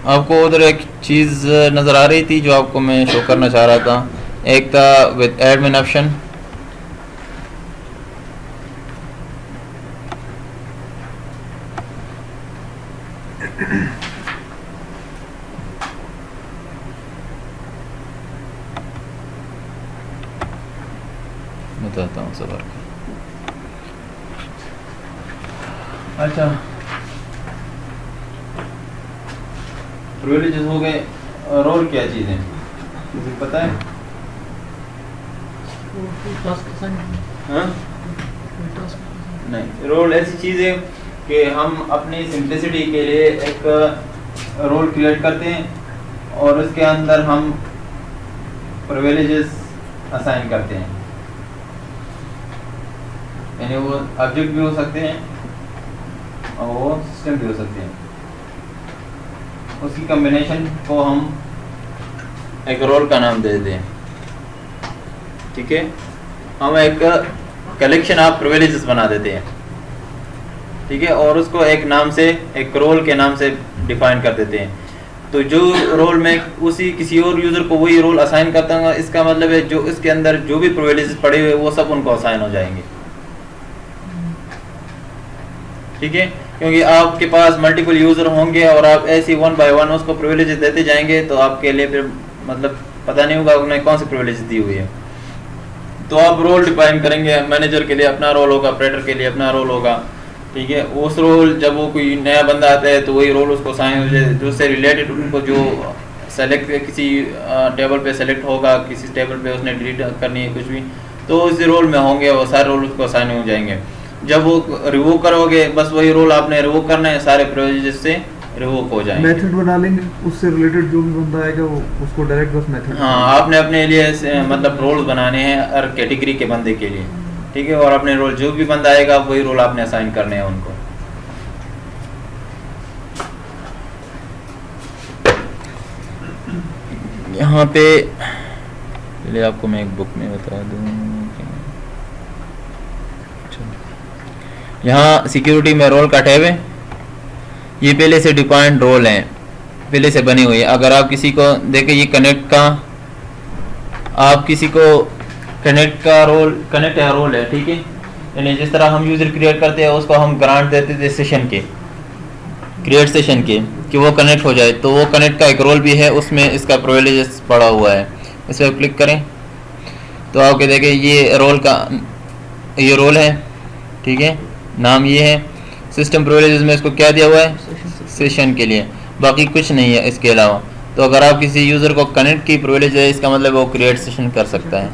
आपको उधर एक चीज़ नज़र आ रही थी जो आपको मैं शो करना चाह रहा था। एक था विद एडमिन ऑप्शन, बताता हूँ सबर। अच्छा प्रिविलेजेस हो गए। रोल क्या चीज़ है मुझे पता है? हाँ नहीं, रोल ऐसी चीज़ है कि हम अपनी सिंप्लिसिटी के लिए एक रोल क्रिएट करते हैं और उसके अंदर हम प्रिविलेजेस असाइन करते हैं। यानी वो ऑब्जेक्ट भी हो सकते हैं और वो सिस्टम भी हो सकते हैं। उसकी कम्बिनेशन को हम एक रोल का नाम दे दें, ठीक है। हम एक कलेक्शन ऑफ प्रिविलेजेस बना देते हैं, ठीक है, और उसको एक नाम से, एक रोल के नाम से डिफाइन कर देते हैं। तो जो रोल में उसी किसी और यूज़र को वही रोल असाइन करता हूँ, इसका मतलब है जो इसके अंदर जो भी प्रिविलेजेस पड़े हुए वो सब उनको असाइन हो जाएंगे। ठीक है, क्योंकि आपके पास मल्टीपल यूज़र होंगे और आप ऐसे 1 बाय 1 उसको प्रिविलेजेस देते जाएंगे तो आपके लिए फिर मतलब पता नहीं होगा उन्हें कौन सी प्रिविलेजेस दी हुई है। तो आप रोल डिफाइन करेंगे, मैनेजर के लिए अपना रोल होगा, ऑपरेटर के लिए अपना रोल होगा। ठीक है, उस रोल जब वो कोई नया बंदा आता है तो वही रोल उसको साइन हो जाए, जो उससे रिलेटेड उनको जो सेलेक्ट किसी टेबल पे सेलेक्ट होगा, किसी टेबल पे उसने डिलीट करनी है कुछ भी, तो उस रोल में होंगे वो सारे रोल उसको साइन हो जाएंगे। जब वो रिवोव करोगे बस वही रोल आपने रिवोव करना है, सारे प्रिविलेजेस से रिवोव हो जाएंगे। मेथड बना लेंगे, उससे रिलेटेड जो भी बंदा आएगा वो उसको डायरेक्ट बस मेथड। हाँ, आपने अपने लिए मतलब रोल्स बनाने हैं हर कैटेगरी के बंदे के लिए। ठीक है, और अपने रोल जो भी बंदा आएगा वही रोल आपने असाइन करने हैं उनको। यहाँ पे पहले आपको मैं एक बुक में बता दूँ, यहाँ सिक्योरिटी में रोल का टैब है, ये पहले से डिफाइंड रोल हैं, पहले से बनी हुई है। अगर आप किसी को देखें ये कनेक्ट का, आप किसी को कनेक्ट का रोल, कनेक्ट है रोल है, ठीक है, यानी जिस तरह हम यूज़र क्रिएट करते हैं उसको हम ग्रांट देते थे सेशन के, क्रिएट सेशन के, कि वो कनेक्ट हो जाए, तो वो कनेक्ट का एक रोल भी है, उसमें इसका प्रिविलेजेस पड़ा हुआ है। इस पर क्लिक करें तो आपके देखें ये रोल का, ये रोल है, ठीक है, नाम ये है। सिस्टम प्रिविलेजेस में इसको क्या दिया हुआ है, सेशन के लिए, बाकी कुछ नहीं है इसके अलावा। तो अगर आप किसी यूज़र को कनेक्ट की प्रिविलेज है, इसका मतलब वो क्रिएट सेशन कर सकता है।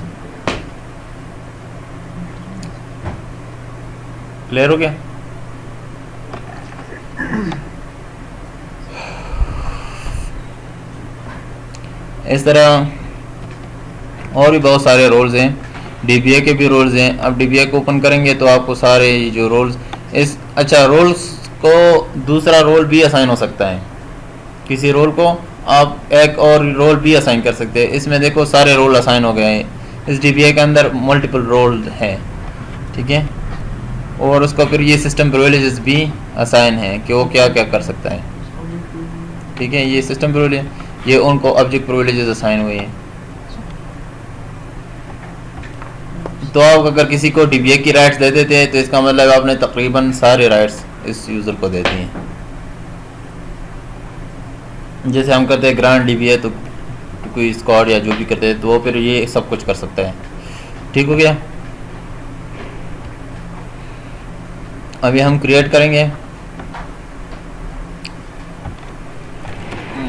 क्लियर हो गया? इस तरह और भी बहुत सारे रोल्स हैं, DBA के भी रोल्स हैं। अब DBA को ओपन करेंगे तो आपको सारे जो रोल्स इस, अच्छा, रोल्स को दूसरा रोल भी असाइन हो सकता है, किसी रोल को आप एक और रोल भी असाइन कर सकते हैं। इसमें देखो सारे रोल असाइन हो गए हैं, इस DBA के अंदर मल्टीपल रोल है, ठीक है, और उसको फिर ये सिस्टम प्रिविलेजेस भी असाइन है कि वो क्या क्या कर सकता है। ठीक है, ये सिस्टम प्रिविलेज, ये उनको ऑब्जेक्ट प्रिविलेजेस असाइन हुए हैं। तो आप अगर किसी को DBA की राइट्स दे देते हैं तो इसका मतलब आपने तकरीबन सारे राइट्स इस यूज़र को दे दिए हैं। जैसे हम करते हैं ग्रांट DBA, तो कोई स्क्वाड या जो भी करते हैं तो वो फिर ये सब कुछ कर सकता है। ठीक हो गया? अभी हम क्रिएट करेंगे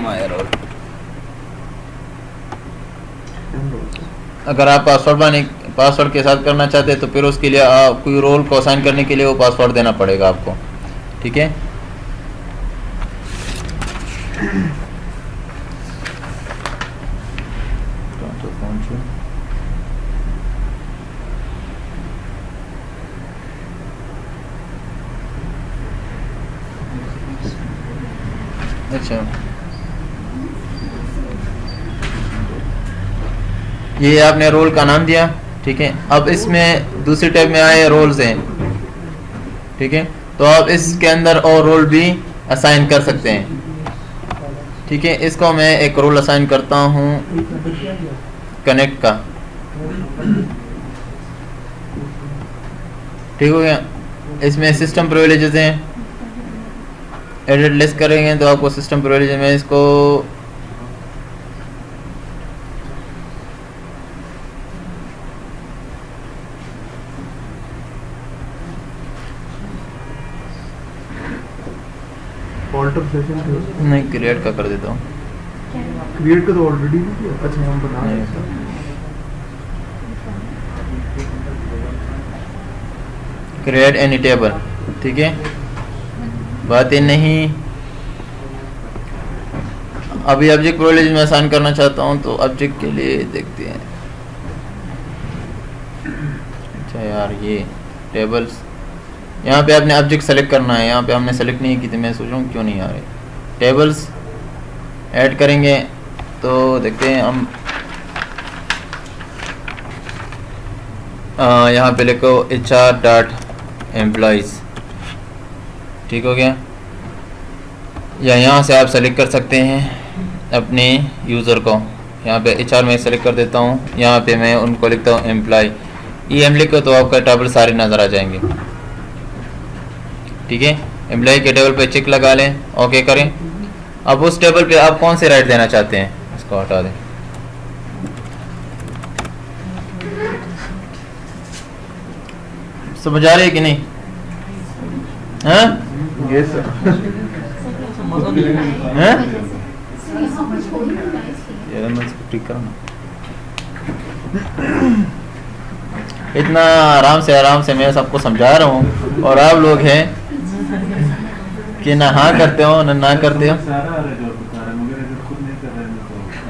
माय रोल। अगर आप पासवर्ड के साथ करना चाहते हैं तो फिर उसके लिए कोई रोल को असाइन करने के लिए वो पासवर्ड देना पड़ेगा आपको। ठीक है, अच्छा, ये आपने रोल का नाम दिया। ठीक है, अब इसमें दूसरी टैब में आए रोल्स हैं। ठीक है, तो आप इसके अंदर और रोल भी असाइन कर सकते हैं। ठीक है, इसको मैं एक रोल असाइन करता हूँ कनेक्ट का। ठीक हो गया? इसमें सिस्टम प्रिविलेजेस हैं, एडिट लिस्ट करेंगे तो आपको सिस्टम प्रिविलेज में इसको ऑल्टर सेशन नहीं क्रिएट का कर देता हूँ। क्रिएट का तो ऑलरेडी नहीं किया। अच्छा, हम बना रहे हैं। Create any table. ठीक है, बात ही नहीं। अभी ऑब्जेक्ट प्रिविलेज में असाइन करना चाहता हूँ तो ऑब्जेक्ट के लिए देखते हैं। अच्छा यार, ये टेबल्स, यहाँ पे आपने ऑब्जेक्ट सेलेक्ट करना है, यहाँ पे हमने सेलेक्ट नहीं की थी। मैं सोच रहा हूँ क्यों नहीं आ रही। टेबल्स ऐड करेंगे तो देखते हैं हम, यहाँ पे लिखो HR.employees। ठीक हो गया? या यहाँ से आप सेलेक्ट कर सकते हैं अपने यूज़र को। यहाँ पे HR में सेलेक्ट कर देता हूँ, यहाँ पे मैं उनको लिखता हूँ एम्प्लॉय, EM लिखो तो आपका टेबल सारे नज़र आ जाएंगे। ठीक है, एम्प्लॉय के टेबल पे चेक लगा लें, ओके करें। अब उस टेबल पे आप कौन से राइट देना चाहते हैं, इसको हटा दें। समझ आ रही है कि नहीं? हाँ ये सर मज़ा नहीं है। हैं? ये मैं इसको ठीक करूँ ना। इतना आराम से मैं सबको समझा रहा हूँ और आप लोग हैं कि ना हाँ करते हो ना करते हो।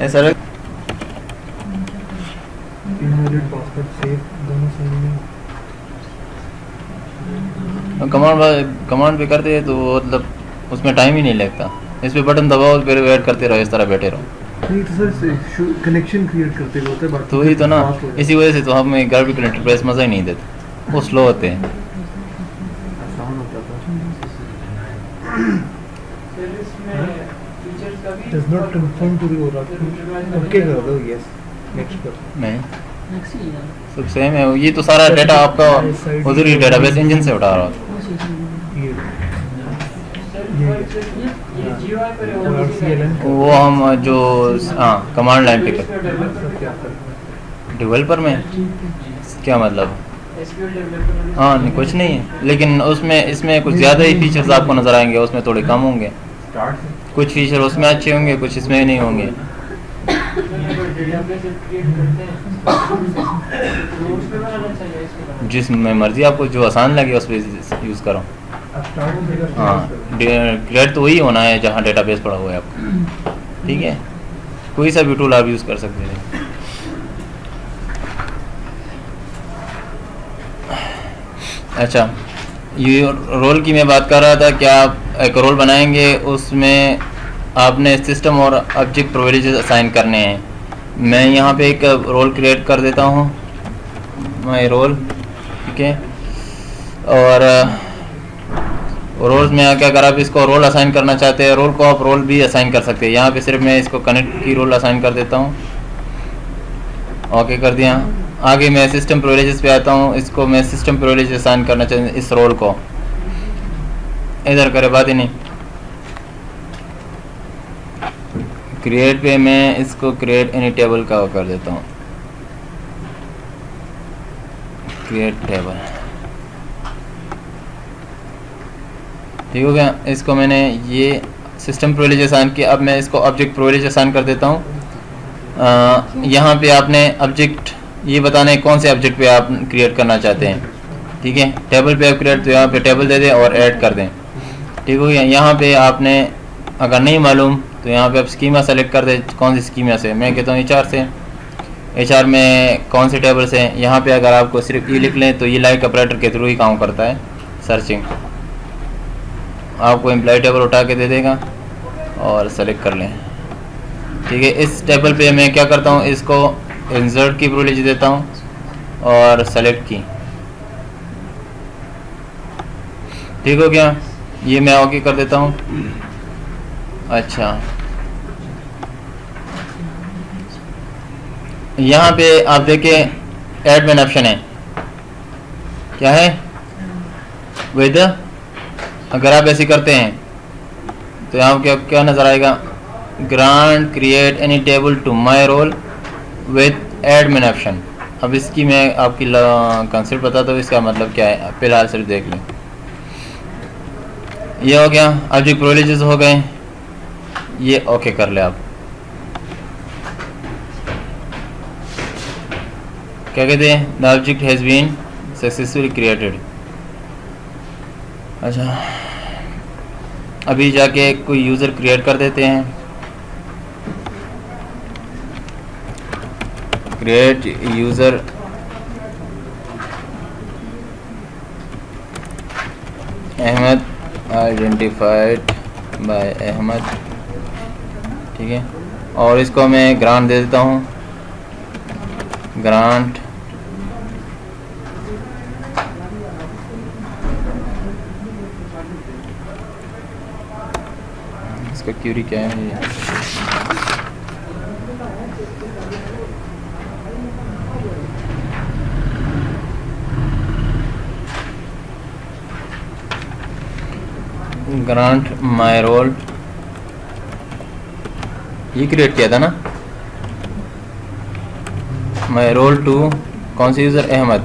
ऐसा इनवैलिड पासवर्ड सेव दोनों सही नहीं। कमांड पे करते हैं तो मतलब उसमें टाइम ही नहीं लगता। इस पे बटन दबाओ फिर वेट करते रहो, इस तरह बैठे रहो। नहीं तो सर कनेक्शन क्रिएट करते हुए होता है बाकी तो वही तो ना, fast हो जाता है। इसी वजह से तो हमें ग्राफिकल इंटरफेस मज़ा ही नहीं देते, वो स्लो होते हैं। आसान होता था। Does not conform to the Oracle. Okay कर दो, यस नेक्स्ट कर। नहीं, नेक्स्ट ही यार। सब सेम है। ये तो सारा डाटा आपका उधर ही डेटाबेस इंजन से उठा रहा है। ये RCLN वो हम जो हाँ कमांड लाइन पे कर सब क्या करता है? डेवलपर में क्या मतलब? हाँ नहीं कुछ नहीं है, लेकिन उसमें इसमें कुछ ज़्यादा ही फीचर्स आपको नज़र आएंगे, उसमें थोड़े कम होंगे। कुछ फीचर उसमें अच्छे होंगे, कुछ इसमें नहीं होंगे। जिसमें मर्जी आपको जो आसान लगे उस पर यूज़ करो। हाँ क्रिएट तो वही होना है जहाँ डेटाबेस पड़ा हुआ है आपका। ठीक है, कोई सा भी टूल आप यूज़ कर सकते हैं। अच्छा, ये रोल की मैं बात कर रहा था। क्या आप एक रोल बनाएंगे, उसमें आपने सिस्टम और ऑब्जेक्ट प्रिविलेजेस असाइन करने हैं। मैं यहाँ पे एक रोल क्रिएट कर देता हूँ, माय रोल। ठीक है, और रोल्स में आके अगर आप इसको रोल असाइन करना चाहते हैं, रोल को आप रोल भी असाइन कर सकते हैं। यहाँ पे सिर्फ मैं इसको कनेक्ट की रोल असाइन कर देता हूँ, ओके कर दिया। आगे मैं सिस्टम प्रिविलेजेस पे आता हूँ, इसको मैं सिस्टम प्रिविलेज असाइन करना चाहता हूँ इस रोल को। इधर करे बात ही नहीं। क्रिएट पे मैं इसको क्रिएट एनी टेबल का कर देता हूँ, क्रिएट टेबल। ठीक हो गया। इसको मैंने ये सिस्टम प्रिविलेज असाइन किया। अब मैं इसको ऑब्जेक्ट प्रिविलेज असाइन कर देता हूँ। यहाँ पे आपने ऑब्जेक्ट ये बताना है कौन से ऑब्जेक्ट पे आप क्रिएट करना चाहते हैं। ठीक है, टेबल पे आप क्रिएट तो यहाँ पे टेबल दे दें और ऐड कर दें। ठीक हो गया। यहाँ पे आपने अगर नहीं मालूम तो यहाँ पे आप स्कीमा सेलेक्ट कर दें, कौन सी स्कीमा से। मैं कहता हूँ HR से। HR में कौन से टेबल से। यहाँ पे अगर आपको सिर्फ ये लिख लें तो ये लाइक ऑपरेटर के थ्रू ही काम करता है, सर्चिंग। आपको एम्प्लॉय टेबल उठा के दे देगा और सेलेक्ट कर लें। ठीक है, इस टेबल पे मैं क्या करता हूँ, इसको इंसर्ट की प्रिविलेज देता हूँ और सेलेक्ट की। ठीक हो गया, ये मैं ओके कर देता हूँ। अच्छा, यहाँ पे आप देखें एडमिन ऑप्शन है, क्या है विद। अगर आप ऐसे करते हैं तो यहाँ क्या क्या नज़र आएगा, grant create any table to my role with admin option. अब इसकी मैं आपकी कंसेप्ट बताता हूँ, इसका मतलब क्या है। फिलहाल सिर्फ देख लें। ये हो गया, ऑब्जेक्ट प्रिविलेजेस हो गए, ये ओके कर ले। आप क्या कहते हैं, the object has been successfully created. अच्छा, अभी जाके कोई यूज़र क्रिएट कर देते हैं। Create user, Ahmed identified by Ahmed. ठीक है, और इसको मैं ग्रांट दे देता हूँ, ग्रांट इसका क्यूरी क्या है ये ग्रांट माई रोल, ये क्रिएट किया था ना, माई रोल टू कौन सी यूज़र, अहमद।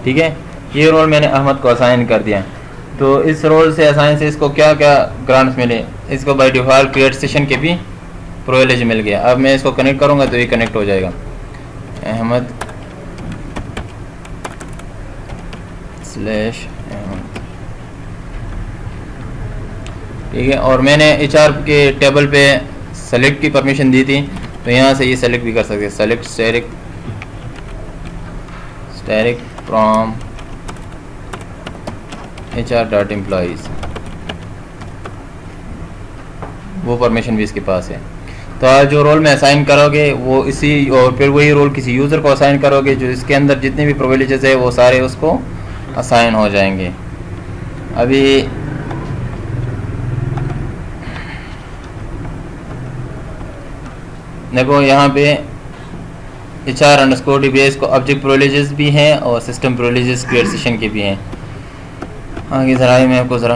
ठीक है, ये रोल मैंने अहमद को असाइन कर दिया। तो इस रोल से असाइन से इसको क्या क्या ग्रांट्स मिले, इसको बाय डिफ़ॉल्ट क्रिएट सेशन के भी प्रिविलेज मिल गया। अब मैं इसको कनेक्ट करूँगा तो ये कनेक्ट हो जाएगा, अहमद स्लैश अहमद। ठीक है, और मैंने HR के टेबल पे सेलेक्ट की परमिशन दी थी, तो यहाँ से ये सेलेक्ट भी कर सकते हैं, सेलेक्ट स्टैटिक फ्रॉम HR.employees, वो परमिशन भी इसके पास है। तो आज जो रोल में असाइन करोगे वो इसी, और फिर वही रोल किसी यूज़र को असाइन करोगे, जो इसके अंदर जितने भी प्रिविलेजेस है वो सारे उसको असाइन हो जाएंगे। अभी देखो यहाँ पे HR_DBA को ऑब्जेक्ट प्रिविलेजेस भी हैं और सिस्टम प्रिविलेजेस क्रिएट सेशन के भी हैं। आगे ज़रा मैं आपको ज़रा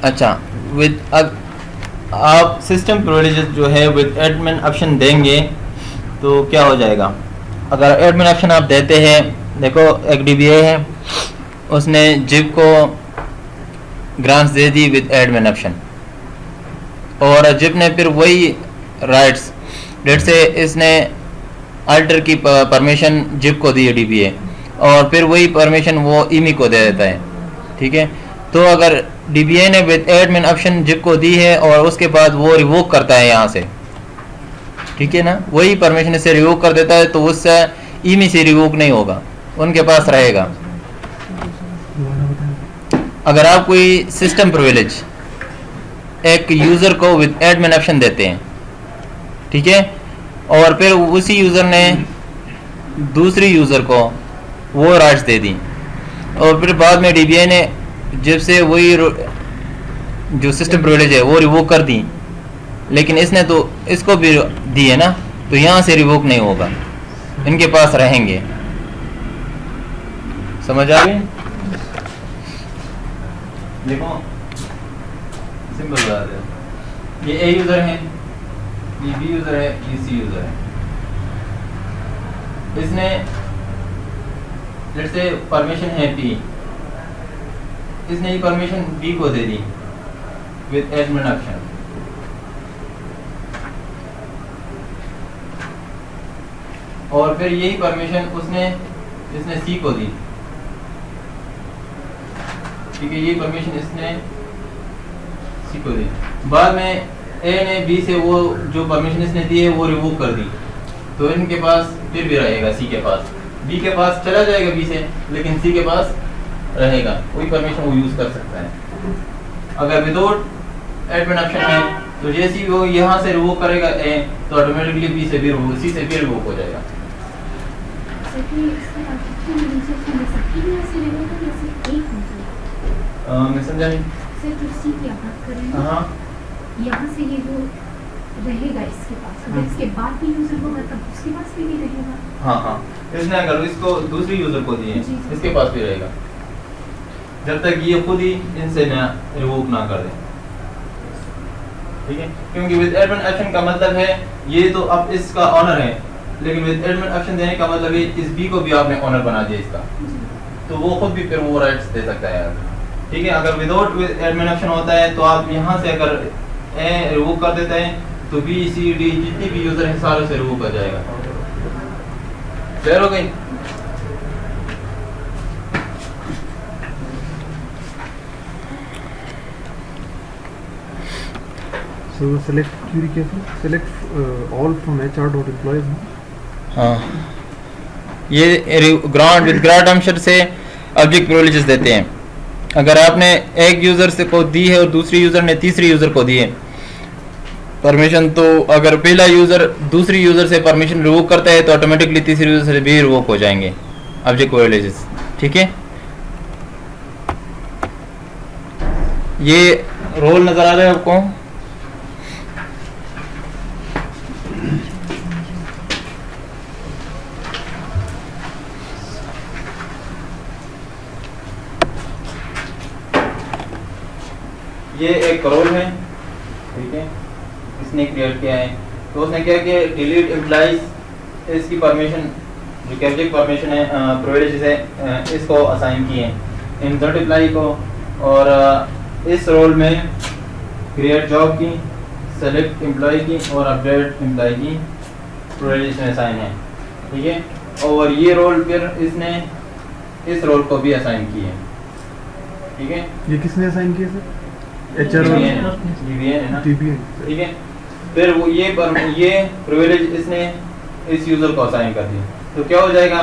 अच्छा विद, अब आप सिस्टम प्रिविलेजेस जो है विद एडमिन ऑप्शन देंगे तो क्या हो जाएगा। अगर एडमिन ऑप्शन आप देते हैं, देखो एक DBA है, उसने जिप को grants they the with admin option, और जिप ने फिर वही राइट्स, लेट से इसने अल्टर की परमिशन जिप को दी है DBA, और फिर वही परमिशन वो ईमी को दे देता है। ठीक है, तो अगर DBA ने विद एडमिन ऑप्शन जिप को दी है और उसके बाद वो रिवोक करता है यहाँ से, ठीक है ना, वही परमिशन से रिवोक कर देता है, तो उससे ईमी से रिवोक नहीं होगा, उनके पास रहेगा। अगर आप कोई सिस्टम प्रिविलेज एक यूज़र को विद एडमिन ऑप्शन देते हैं, ठीक है, और फिर उसी यूज़र ने दूसरी यूज़र को वो राइट्स दे दी, और फिर बाद में DBA ने जब से वही जो सिस्टम प्रिविलेज है वो रिवोक कर दी, लेकिन इसने तो इसको भी दी है ना, तो यहाँ से रिवोक नहीं होगा, इनके पास रहेंगे। समझ आ गई? देखो सिंपल बात है, ये A यूज़र है, ये B यूज़र है, ये C यूज़र है। इसने लेट्स से परमिशन है P, इसने ये परमिशन B को दे दी विद एडमिन ऑप्शन, और फिर यही परमिशन इसने C को दी। ठीक है, ये परमिशन इसने C को दी, बाद में A ने B से वो जो परमिशन इसने दी है वो रिवोक कर दी, तो इनके पास फिर भी रहेगा, C के पास, B के पास चला जाएगा B से, लेकिन C के पास रहेगा, वही परमिशन वो यूज़ कर सकता है। अगर विदाउट एडमिन ऑप्शन है तो जैसे ही वो यहाँ से रिवोक करेगा A, तो ऑटोमेटिकली B से भी रिवोक, C से भी रिवोक हो जाएगा। मैं समझा नहीं। हाँ, यहाँ से ये जो रहेगा इसके पास, अगर इसके बाद भी यूजर होगा तब उसके पास भी रहेगा। हाँ हाँ, इसने अगर इसको दूसरी यूजर को दिए, इसके पास भी रहेगा, जब तक ये खुद ही इनसे ना रिवोक ना कर दे। ठीक है, क्योंकि विद एडमिन ऑप्शन का मतलब है ये तो अब इसका ऑनर है, लेकिन विद एडमिन ऑप्शन देने का मतलब है इस बी को भी आपने ऑनर बना दिया इसका, तो वो खुद भी फिर वो राइट्स दे सकता है। ठीक है, अगर विदाउट एडमिन ऑप्शन होता है तो आप यहाँ से अगर ए रिवोक कर देते हैं तो बी सी डी जितनी भी यूजर है सारे से रिवोक कर जाएगा। क्लियर हो गई? So select query कैसे? Select all from HR.employees. हाँ, ये ग्रांट विद ग्रांट ऑप्शन से ऑब्जेक्ट प्रिविलेजेस देते हैं। अगर आपने एक यूजर से को दी है और दूसरी यूजर ने तीसरी यूजर को दी है परमिशन, तो अगर पहला यूजर दूसरी यूजर से परमिशन रिवोक करता है तो ऑटोमेटिकली तीसरी यूजर से भी रिवोक हो जाएंगे ऑब्जेक्ट प्रिविलेजेस। ठीक है, ये रोल नजर आ रहा है आपको? ये एक रोल है, ठीक है, इसने क्रिएट किया है। तो उसने क्या किया, डिलीट एम्प्लॉइज इसकी परमिशन जो कैप्चर परमिशन है प्रिविलेजेस है इसको असाइन किए इंसर्ट एम्प्लॉय को, और इस रोल में क्रिएट जॉब की, सेलेक्ट एम्प्लॉय की और अपडेट एम्प्लॉय की प्रिविलेजेस में असाइन है, ठीक है। और ये रोल फिर इसने इस रोल को भी असाइन किए, ठीक है। ये किसने असाइन किया सर? HR DBA है ना, DBA ठीक है। फिर वो ये प्रिविलेज इसने इस यूजर को असाइन कर दिया, तो क्या हो जाएगा,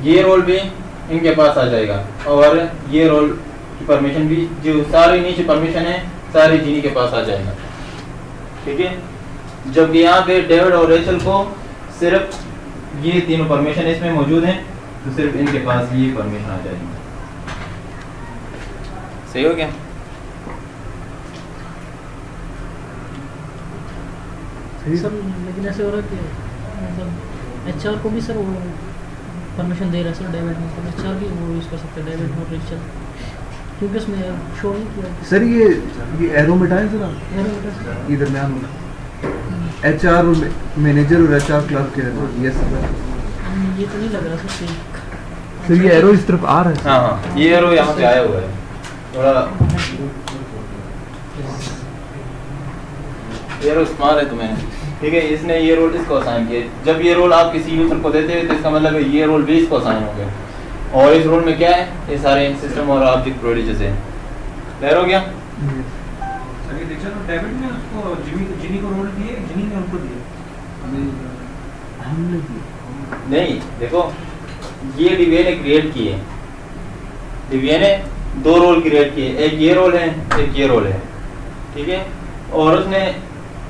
ये रोल भी इनके पास आ जाएगा और ये रोल की परमिशन भी, जो सारी नीचे परमिशन है सारी जीनी के पास आ जाएगा, ठीक है। जबकि यहाँ पे डेविड और रेचल को सिर्फ ये तीनों परमिशन इसमें मौजूद हैं, तो सिर्फ इनके पास ये परमिशन आ जाएगी। सही हो गया? सर लेकिन ऐसे हो रहा है कि मतलब एचआर को भी सर वो परमिशन दे रहा है सर डेविड में, तो एचआर भी वो यूज़ कर सकते हैं डेविड और रिचल, क्योंकि उसमें शो नहीं किया सर। ये एरो मिटाएं जरा इधर दरमियान में, HR और मैनेजर और HR क्लर्क के रहते। यस सर, ये तो नहीं लग रहा सर सही। सर ये एरो इस तरफ आ रहा है। हाँ हाँ, ये एरो यहाँ पे आया हुआ है थोड़ा, ये रोल स्मॉल है तुम्हें, ठीक है। इसने ये रोल इसको असाइन किए, जब ये रोल आप किसी यूजर को देते हैं तो इसका मतलब है ये रोल भी इसको असाइन हो गए, और इस रोल में क्या है, ये सारे सिस्टम और ऑब्जेक्ट प्रोडिक्ट है। क्लियर हो गया? सर ये देखिए तो डेविड ने उसको जिनी को रोल दिए, जिनी ने उनको दिए, हमने दिया नहीं, देखो ये DBA ने क्रिएट किए, DBA ने दो रोल क्रिएट किए, एक ये रोल है एक ये रोल है, ठीक है। और उसने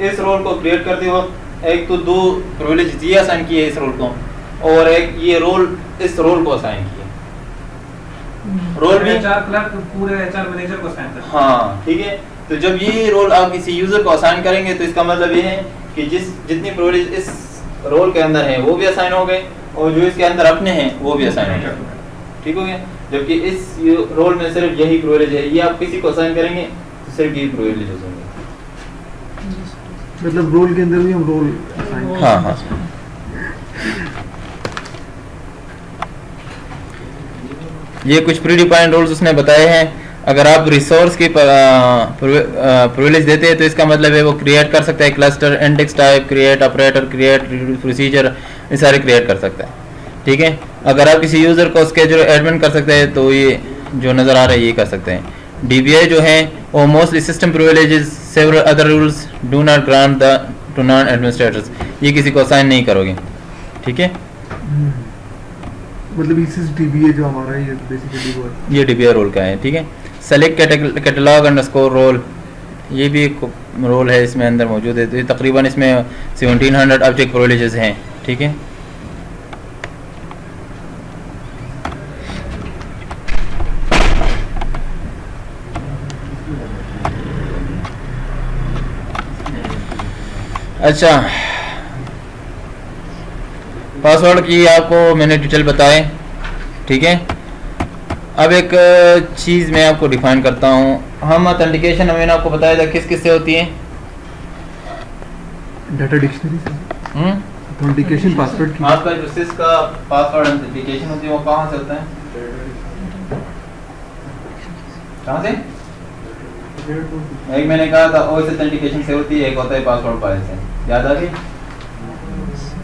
इस रोल को क्रिएट करते वक्त एक तो दो प्रिविलेज ये असाइन किए इस रोल को, और एक ये रोल इस रोल को असाइन किए, रोल भी HR क्लर्क पूरे HR मैनेजर को असाइन करते हैं। हाँ, ठीक है। तो जब ये रोल आप किसी यूजर को असाइन करेंगे तो इसका मतलब ये है कि जितनी प्रिविलेज इस रोल के अंदर है वो भी असाइन हो गए, और जो इसके अंदर अपने हैं वो भी असाइन हो गए, ठीक हो गया। जबकि इस रोल में सिर्फ यही प्रिविलेज है, ये आप किसी को असाइन करेंगे तो सिर्फ यही प्रिविलेज होंगे। मतलब रोल के अंदर भी हम रोल असाइन। हाँ हाँ, ये कुछ प्री डिफाइंड रोल्स उसने बताए हैं। अगर आप रिसोर्स की प्रिविलेज देते हैं तो इसका मतलब है वो क्रिएट कर सकता है cluster, index type, create operator, create procedure, ये सारे क्रिएट कर सकता है, ठीक है। अगर आप किसी यूजर को स्केड्यूल एडमिन कर सकते हैं तो ये जो नज़र आ रहा है ये कर सकते हैं। DBA जो है वो mostly system privileges, several other rules do not grant the two non administrators, ये किसी को असाइन नहीं करोगे, ठीक है। मतलब इस DBA जो हमारा है ये बेसिकली वो है। ये DBA रोल का है, ठीक है। सेलेक्ट कैटलॉग अंडरस्कोर रोल, ये भी एक रोल है इसमें अंदर मौजूद है, तो ये तकरीबन इसमें 1700 ऑब्जेक्ट प्रिविलेजेस हैं, ठीक है। अच्छा, पासवर्ड की आपको मैंने डिटेल बताए, ठीक है। अब एक चीज़ मैं आपको डिफाइन करता हूँ। हम ऑथेंटिकेशन मैंने आपको बताया था किस किस से होती है, डाटा डिक्शनरी से ऑथेंटिकेशन पासवर्ड की। आपका जो सिस का पासवर्ड ऑथेंटिकेशन होती है वो कहाँ से होता है, कहाँ से? एक मैंने कहा था OS ऑथेंटिकेशन से होती है, एक होता है पासवर्ड फाइल से, याद आ गई?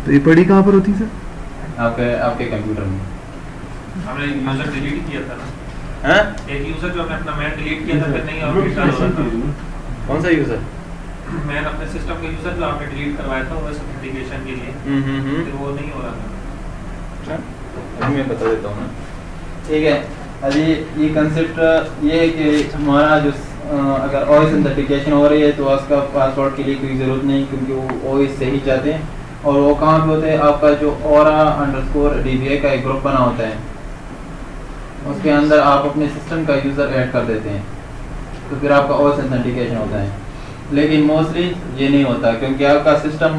तो ये पढ़ी कहाँ पर होती है सर? आपके कंप्यूटर में। हमने एक यूजर डिलीट किया था ना, हैं? एक यूजर जो हमने अपना मैन डिलीट किया था, फिर नहीं अपडेट कर रहा था। कौन सा यूजर? मैन अपने सिस्टम का यूजर जो आपने डिलीट करवाया था OS ऑथेंटिकेशन के लिए, फिर वो नहीं हो रहा था। अभी मैं बता देता हूँ ना, ठीक है। अभी ये कंसेप्ट ये है कि हमारा जो अगर OS ऑथेंटिकेशन हो रही है तो उसका पासवर्ड के लिए कोई ज़रूरत नहीं, क्योंकि वो OS से ही जाते हैं। और वो कहाँ पे होते हैं, आपका जो Aura_DBA का एक ग्रुप बना होता है, उसके अंदर आप अपने सिस्टम का यूज़र ऐड कर देते हैं, तो फिर आपका OS ऑथेंटिकेशन होता है। लेकिन मोस्टली ये नहीं होता, क्योंकि आपका सिस्टम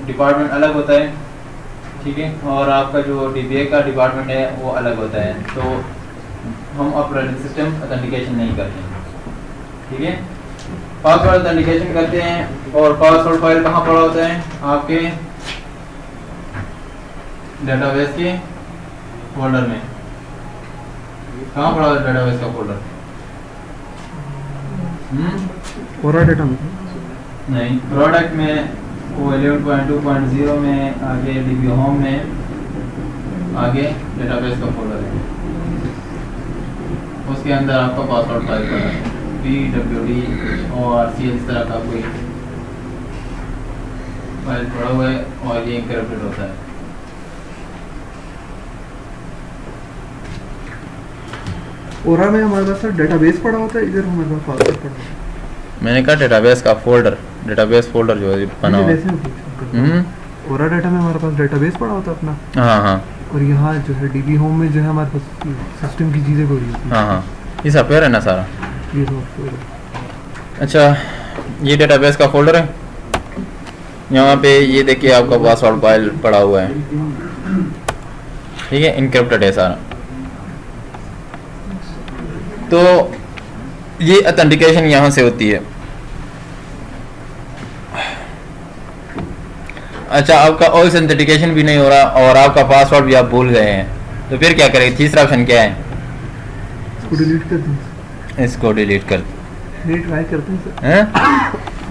डिपार्टमेंट अलग होता है, ठीक है, और आपका जो DBA का डिपार्टमेंट है वो अलग होता है, तो हम ऑपरेटिंग सिस्टम ऑथेंटिकेशन नहीं करते हैं, ठीक है, पासवर्ड ऑथेंटिकेशन करते हैं और पासवर्ड फाइल कहाँ पड़ा होता है आपके डेटाबेस के फोल्डर में। कहाँ पड़ा होता है डेटाबेस का फोल्डर? ओरा डेटा में नहीं, प्रोडक्ट में वो 11.2.0 में, आगे डीबी होम में, आगे डेटाबेस का फोल्डर है, उसके अंदर आपका पासवर्ड फाइल पड़ा है, PWD और C इस तरह का कोई फाइल पड़ा हुआ है और ये इनकरिप्टेड होता है। ओरा में हमारे पास डेटाबेस पड़ा होता है, इधर हमारे पास पासवर्ड पड़ा होता है। मैंने कहा डेटाबेस का फोल्डर, डेटाबेस फोल्डर जो है बना हुआ वैसे मैं पूछ रहा हूँ। ओरा डेटा में हमारे पास डेटाबेस पड़ा होता है अपना, हाँ हाँ और यहाँ जो है डीबी होम में जो है हमारे पास सिस्टम की चीज़ें हो रही होती हाँ हाँ, ये सॉफ्टवेयर है ना सारा। ये सॉफ्टवेयर है। अच्छा, ये डेटाबेस का फोल्डर है, यहाँ पे ये देखिए आपका पासवर्ड फाइल पड़ा हुआ है, ठीक है, इनक्रिप्टेड है सारा। तो ये ऑथेंटिकेशन यहाँ से होती है। अच्छा, आपका वॉइस ऑथेंटिकेशन भी नहीं हो रहा और आपका पासवर्ड भी आप भूल गए हैं, तो फिर क्या करेंगे? तीसरा ऑप्शन क्या है? इसको डिलीट कर दें। इसको डिलीट कर नहीं, ट्राई करते हैं सर, हैं।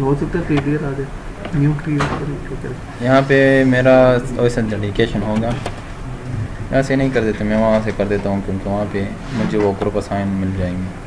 हो सकता है फेलियर आ जाए। न्यू क्रिएट करें। यहाँ पे मेरा वॉइस ऑथेंटिकेशन होगा, यहाँ से नहीं कर देते, मैं वहाँ से कर देता हूँ, क्योंकि वहाँ पे मुझे वो ग्रुप असाइन मिल जाएंगे।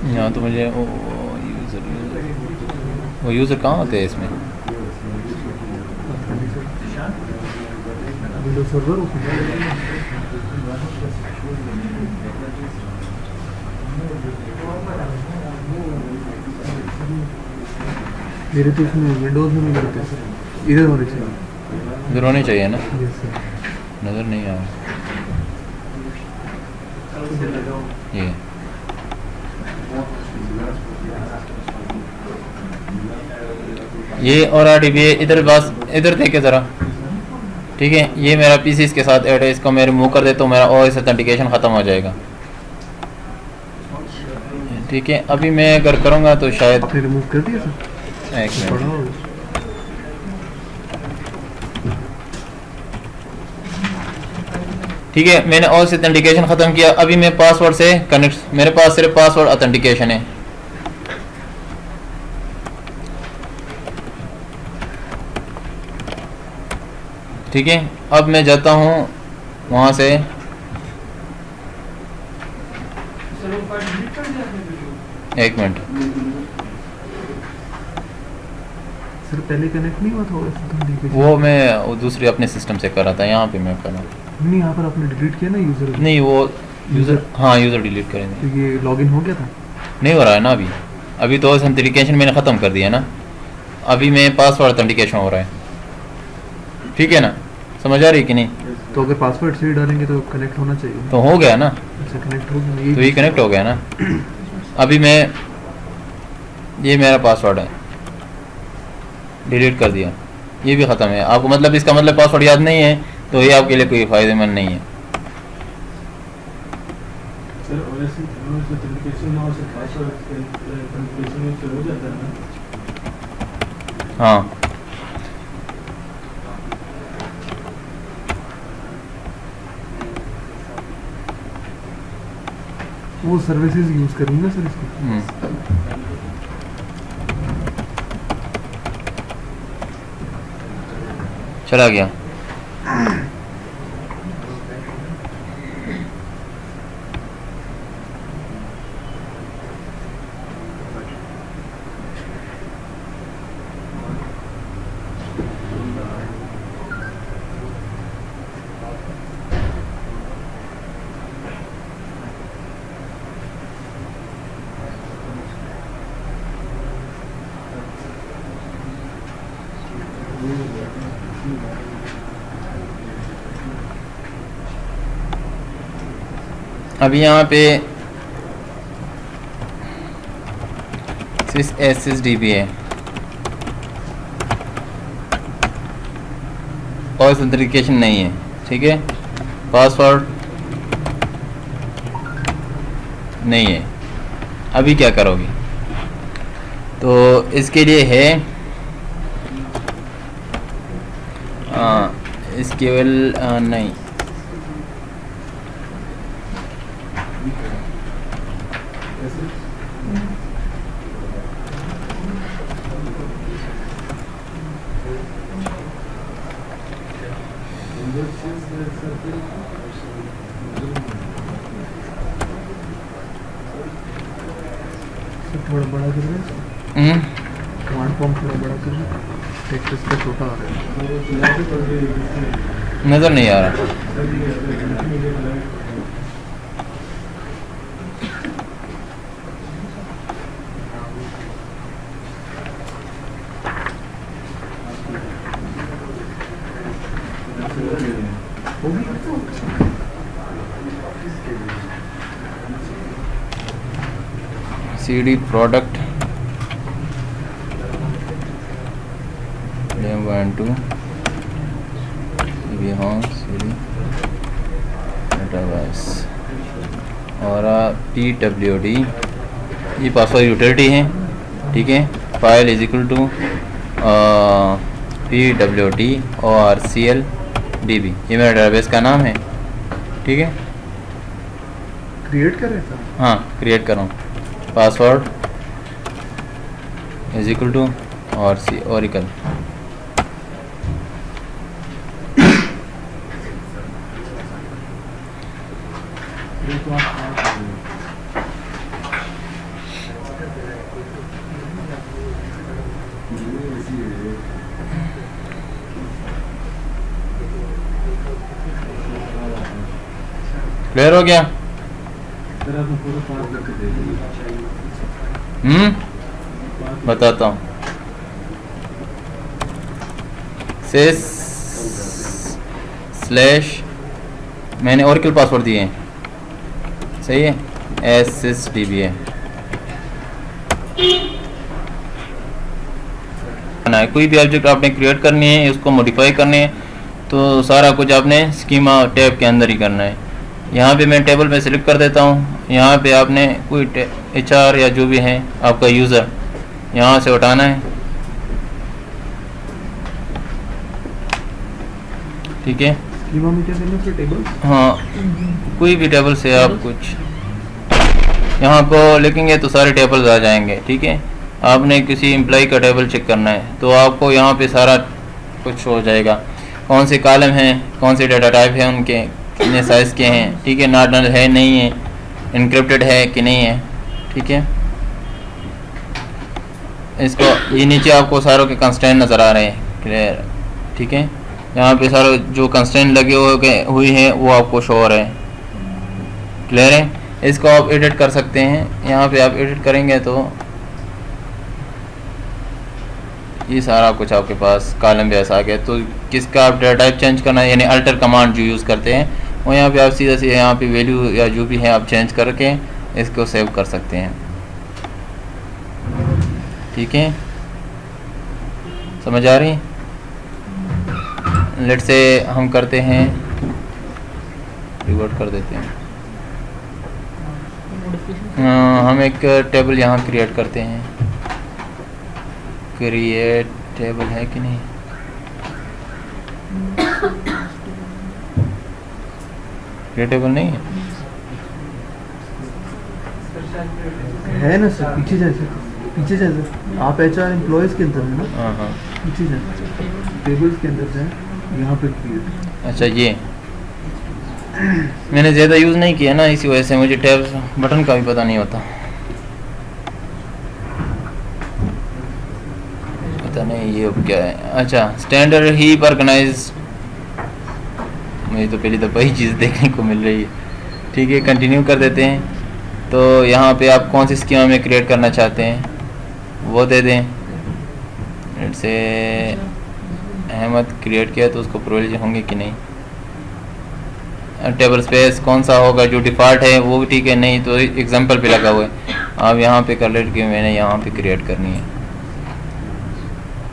यहाँ तो मुझे वो यूज़र कहाँ होते हैं इसमें? विंडोज सर्वर मेरे तो इसमें विंडोज में नहीं करते सर, इधर होने चाहिए। इधर होने चाहिए ना, यस सर। नज़र नहीं आ रहा ये। ये और RDBA इधर बस, इधर देखे ज़रा, ठीक है, ये मेरा पीसी इसके साथ ऐड है, इसको मैं रिमूव कर देता हूँ, मेरा OS ऑथेंटिकेशन ख़त्म हो जाएगा। ठीक है, अभी मैं अगर करूँगा तो शायद आपने रिमूव कर दिया सर? एक मिनट, पड़ा होगा। ठीक है, मैंने OS ऑथेंटिकेशन ख़त्म किया, अभी मैं पासवर्ड से कनेक्ट, मेरे पास सिर्फ पासवर्ड ऑथेंटिकेशन है। ठीक है, अब मैं जाता हूँ वहाँ से, एक मिनट, सर पहले कनेक्ट नहीं हुआ था OS? वो मैं वो दूसरी अपने सिस्टम से कर रहा था, यहाँ पे मैं कर रहा हूँ। नहीं, यहाँ पर आपने डिलीट किया ना यूज़र? नहीं, वो यूज़र, हाँ यूज़र डिलीट करेंगे। तो ये लॉगिन हो गया था? नहीं हो रहा है ना अभी, अभी तो ऑथेंटिकेशन मैंने ख़त्म कर दिया ना, अभी मैं पासवर्ड ऑथेंटिकेशन हो रहा है। ठीक है ना, समझ आ रही है कि नहीं? तो अगर पासवर्ड सही डालेंगे तो कनेक्ट होना चाहिए। तो हो गया ना, अच्छा कनेक्ट हो गया, तो ये कनेक्ट हो गया ना। अभी मैं, ये मेरा पासवर्ड है, डिलीट कर दिया, ये भी ख़त्म है। आपको मतलब इसका मतलब पासवर्ड याद नहीं है तो ये आपके लिए कोई फ़ायदेमंद नहीं है। हाँ, वो सर्विसेज यूज़ करेंगे ना सर इसको? चला गया। अभी यहाँ पे SysDB है और ऑथेंटिकेशन नहीं है, ठीक है, पासवर्ड नहीं है। अभी क्या करोगे? तो इसके लिए है SQL नहीं, थोड़ा बड़ा कर रहे हैं, कमांड प्रॉम्प्ट थोड़ा बड़ा कर रहे हैं, टेक्स्ट इसका छोटा आ रहा है, नज़र नहीं आ रहा। CD product M12 CD home CD database और PWD ये पासवर्ड यूटिलिटी है, ठीक है। File is equal to PWD और CLDB, ये मेरा डेटाबेस का नाम है, ठीक है। क्रिएट कर रहे हैं सर? हाँ, क्रिएट कर रहा हूँ। पासवर्ड इज इक्वल टू और सी ओरिकल, क्लियर हो गया? बताता हूँ। // मैंने ओरेकल पासवर्ड दिए हैं, सही है, SysDB है। कोई भी ऑब्जेक्ट आपने क्रिएट करनी है, उसको मॉडिफाई करनी है, तो सारा कुछ आपने स्कीमा टैब के अंदर ही करना है। यहाँ पे मैं टेबल में सिलेक्ट कर देता हूँ। यहाँ पे आपने कोई HR या जो भी है आपका यूज़र, यहाँ से उठाना है, ठीक है। स्कीमा में क्या करना है? टेबल, हाँ, कोई भी टेबल से आप कुछ यहाँ को लिखेंगे तो सारे टेबल्स आ जाएंगे, ठीक है। आपने किसी एम्प्लॉय का टेबल चेक करना है तो आपको यहाँ पे सारा कुछ हो जाएगा, कौन से कॉलम हैं, कौन से डाटा टाइप है, उनके कितने साइज़ के हैं, ठीक है, नॉट नल है नहीं है, इनक्रिप्टेड है कि नहीं है, ठीक है। इसको ये नीचे आपको सारों के कंस्ट्रेंट नज़र आ रहे हैं, क्लियर, ठीक है। यहाँ पे सारे जो कंस्ट्रेंट लगे हुए हैं वो आपको शो हो रहे हैं, क्लियर है। इसको आप एडिट कर सकते हैं। यहाँ पे आप एडिट करेंगे तो ये सारा कुछ आपके पास कॉलम बेस आ गया। तो किसका आप डाटा टाइप चेंज करना है, यानी अल्टर कमांड जो यूज़ करते हैं, वो यहाँ पे आप सीधा सीधा यहाँ पे वैल्यू या जो भी है आप चेंज करके इसको सेव कर सकते हैं, ठीक है। समझ आ रही? लेट से हम करते हैं, रिवर्ट कर देते हैं। हम एक टेबल यहाँ क्रिएट करते हैं। क्रिएट टेबल है कि नहीं? क्रिएट टेबल नहीं है, है ना सर? पीछे जैसे, पीछे जैसे आप HR एम्प्लॉयज के अंदर है ना? हाँ, पीछे जैसे टेबल्स के अंदर जाए, यहाँ पे क्रिएट। अच्छा, ये मैंने ज़्यादा यूज़ नहीं किया ना, इसी वजह से मुझे टैब बटन का भी पता नहीं होता। पता नहीं ये अब क्या है। अच्छा, स्टैंडर्ड हीप ऑर्गेनाइज, मुझे तो पहली दफ़ा ही चीज़ देखने को मिल रही है, ठीक है। कंटिन्यू कर देते हैं। तो यहाँ पे आप कौन सी स्कीमा में क्रिएट करना चाहते हैं वो दे दें। जैसे अहमद क्रिएट किया तो उसको प्रोविजन होंगे कि नहीं, टेबल स्पेस कौन सा होगा, जो डिफ़ॉल्ट है वो ठीक है, नहीं तो एग्जांपल पे लगा हुआ है। आप यहाँ पे कर लेट के मैंने यहाँ पे क्रिएट करनी है,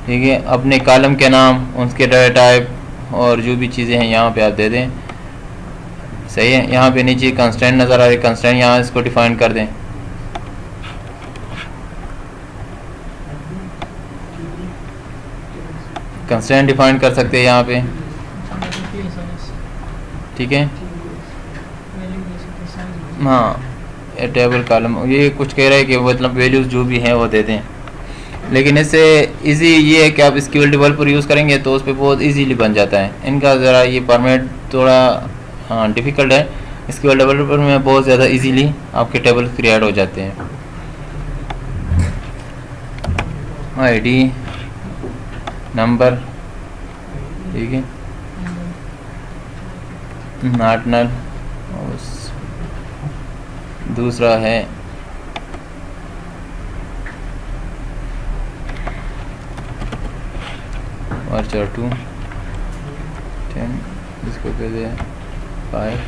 ठीक है। अपने कॉलम के नाम, उसके डाटा टाइप और जो भी चीज़ें हैं यहाँ पे आप दे दें, सही है। यहाँ पे नीचे कंस्ट्रेंट नज़र आ रही है, कंस्ट्रेंट यहाँ इसको डिफाइन कर दें। कंस्ट्रेंट डिफाइन कर सकते हैं यहाँ पे, ठीक है। हाँ, टेबल कॉलम ये कुछ कह रहा है कि मतलब वैल्यूज़ जो भी हैं वो दे दें, लेकिन इससे इजी ये है कि आप SQL डेवलपर यूज़ करेंगे तो उस पर बहुत इजीली बन जाता है। इनका ज़रा ये फॉर्मेट थोड़ा डिफ़िकल्ट है। SQL डेवलपर में बहुत ज़्यादा इजीली आपके टेबल क्रिएट हो जाते हैं। ID नंबर, ठीक है, नॉट नल, दूसरा है वर्चर 2 10, इसको कह दे 5,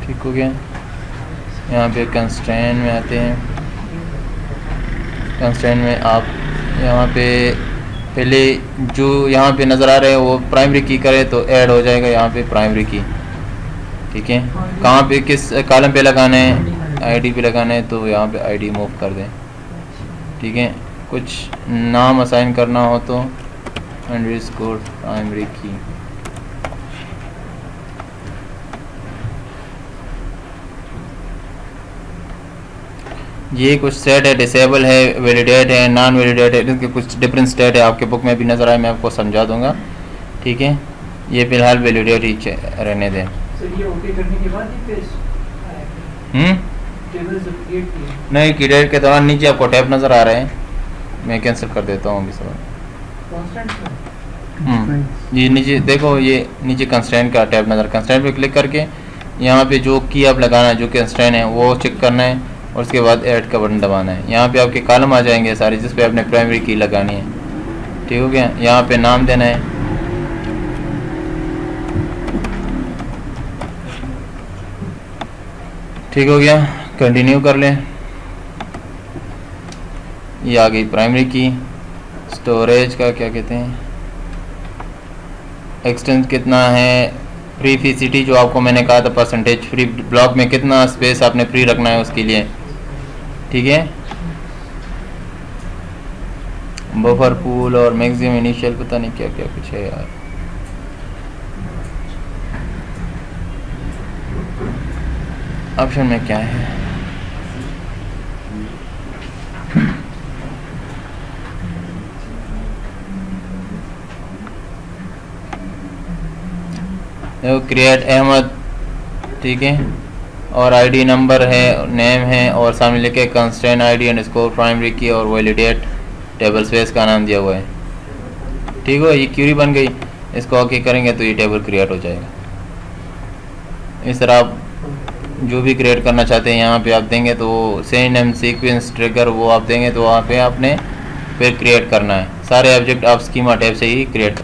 ठीक हो गया। यहाँ पे कंस्ट्रेंट में आते हैं। कंस्ट्रेंट में आप यहाँ पे पहले जो यहाँ पे नज़र आ रहे हैं वो प्राइमरी की करें तो ऐड हो जाएगा यहाँ पे प्राइमरी की, ठीक है। कहाँ पे किस कॉलम पे लगाना है, ID पे लगाना है तो यहाँ पे ID मूव कर दें, ठीक है। कुछ नाम असाइन करना हो तो अंडरस्कोर प्राइमरी की, ये कुछ सेट है, डिसेबल है, वैलिडेट है, नॉन वैलिडेट है, इनके कुछ डिफरेंट स्टेट है, आपके बुक में भी नज़र आए, मैं आपको समझा दूंगा, ठीक है। ये फ़िलहाल वैलिडेट ही रहने दें। सर ये ओके करने के बाद ही पेज टेबल से क्रिएट किया नहीं, क्रिएट के दौरान नीचे आपको टैब नज़र आ रहा है, मैं कैंसिल कर देता हूँ अभी सर। कांस्टेंट ये नीचे देखो, ये नीचे कंस्ट्रेंट का टैब नज़र, कंस्ट्रेंट पे क्लिक करके यहाँ पे जो की आप लगाना है, जो कंस्ट्रेंट है वो चेक करना है और उसके बाद ऐड का बटन दबाना है। यहाँ पे आपके कॉलम आ जाएंगे सारे जिस पे आपने प्राइमरी की लगानी है, ठीक हो गया। यहाँ पे नाम देना है, ठीक हो गया, कंटिन्यू कर लें। ये आ गई प्राइमरी की। स्टोरेज का क्या कहते हैं, एक्सटेंस कितना है, फ्री फीसिटी जो आपको मैंने कहा था परसेंटेज फ्री, ब्लॉक में कितना स्पेस आपने फ्री रखना है उसके लिए, ठीक है। बफर पूल और मैक्सिमम इनिशियल पता नहीं क्या क्या कुछ है यार। ऑप्शन में क्या है, क्रिएट अहमद, ठीक है, और ID नंबर है, नेम है और सामने लिखे कंस्ट्रेंट ID अंडरस्कोर प्राइमरी की और वैलिडेट टेबल स्पेस का नाम दिया हुआ है, ठीक हो। ये क्यूरी बन गई, इसको ओके करेंगे तो ये टेबल क्रिएट हो जाएगा। इस तरह आप जो भी क्रिएट करना चाहते हैं यहाँ पे आप देंगे तो सेंड एम सीक्वेंस ट्रिगर वो आप देंगे तो वहाँ पे आपने फिर क्रिएट करना है। सारे ऑब्जेक्ट आप स्कीमा टैब से ही क्रिएट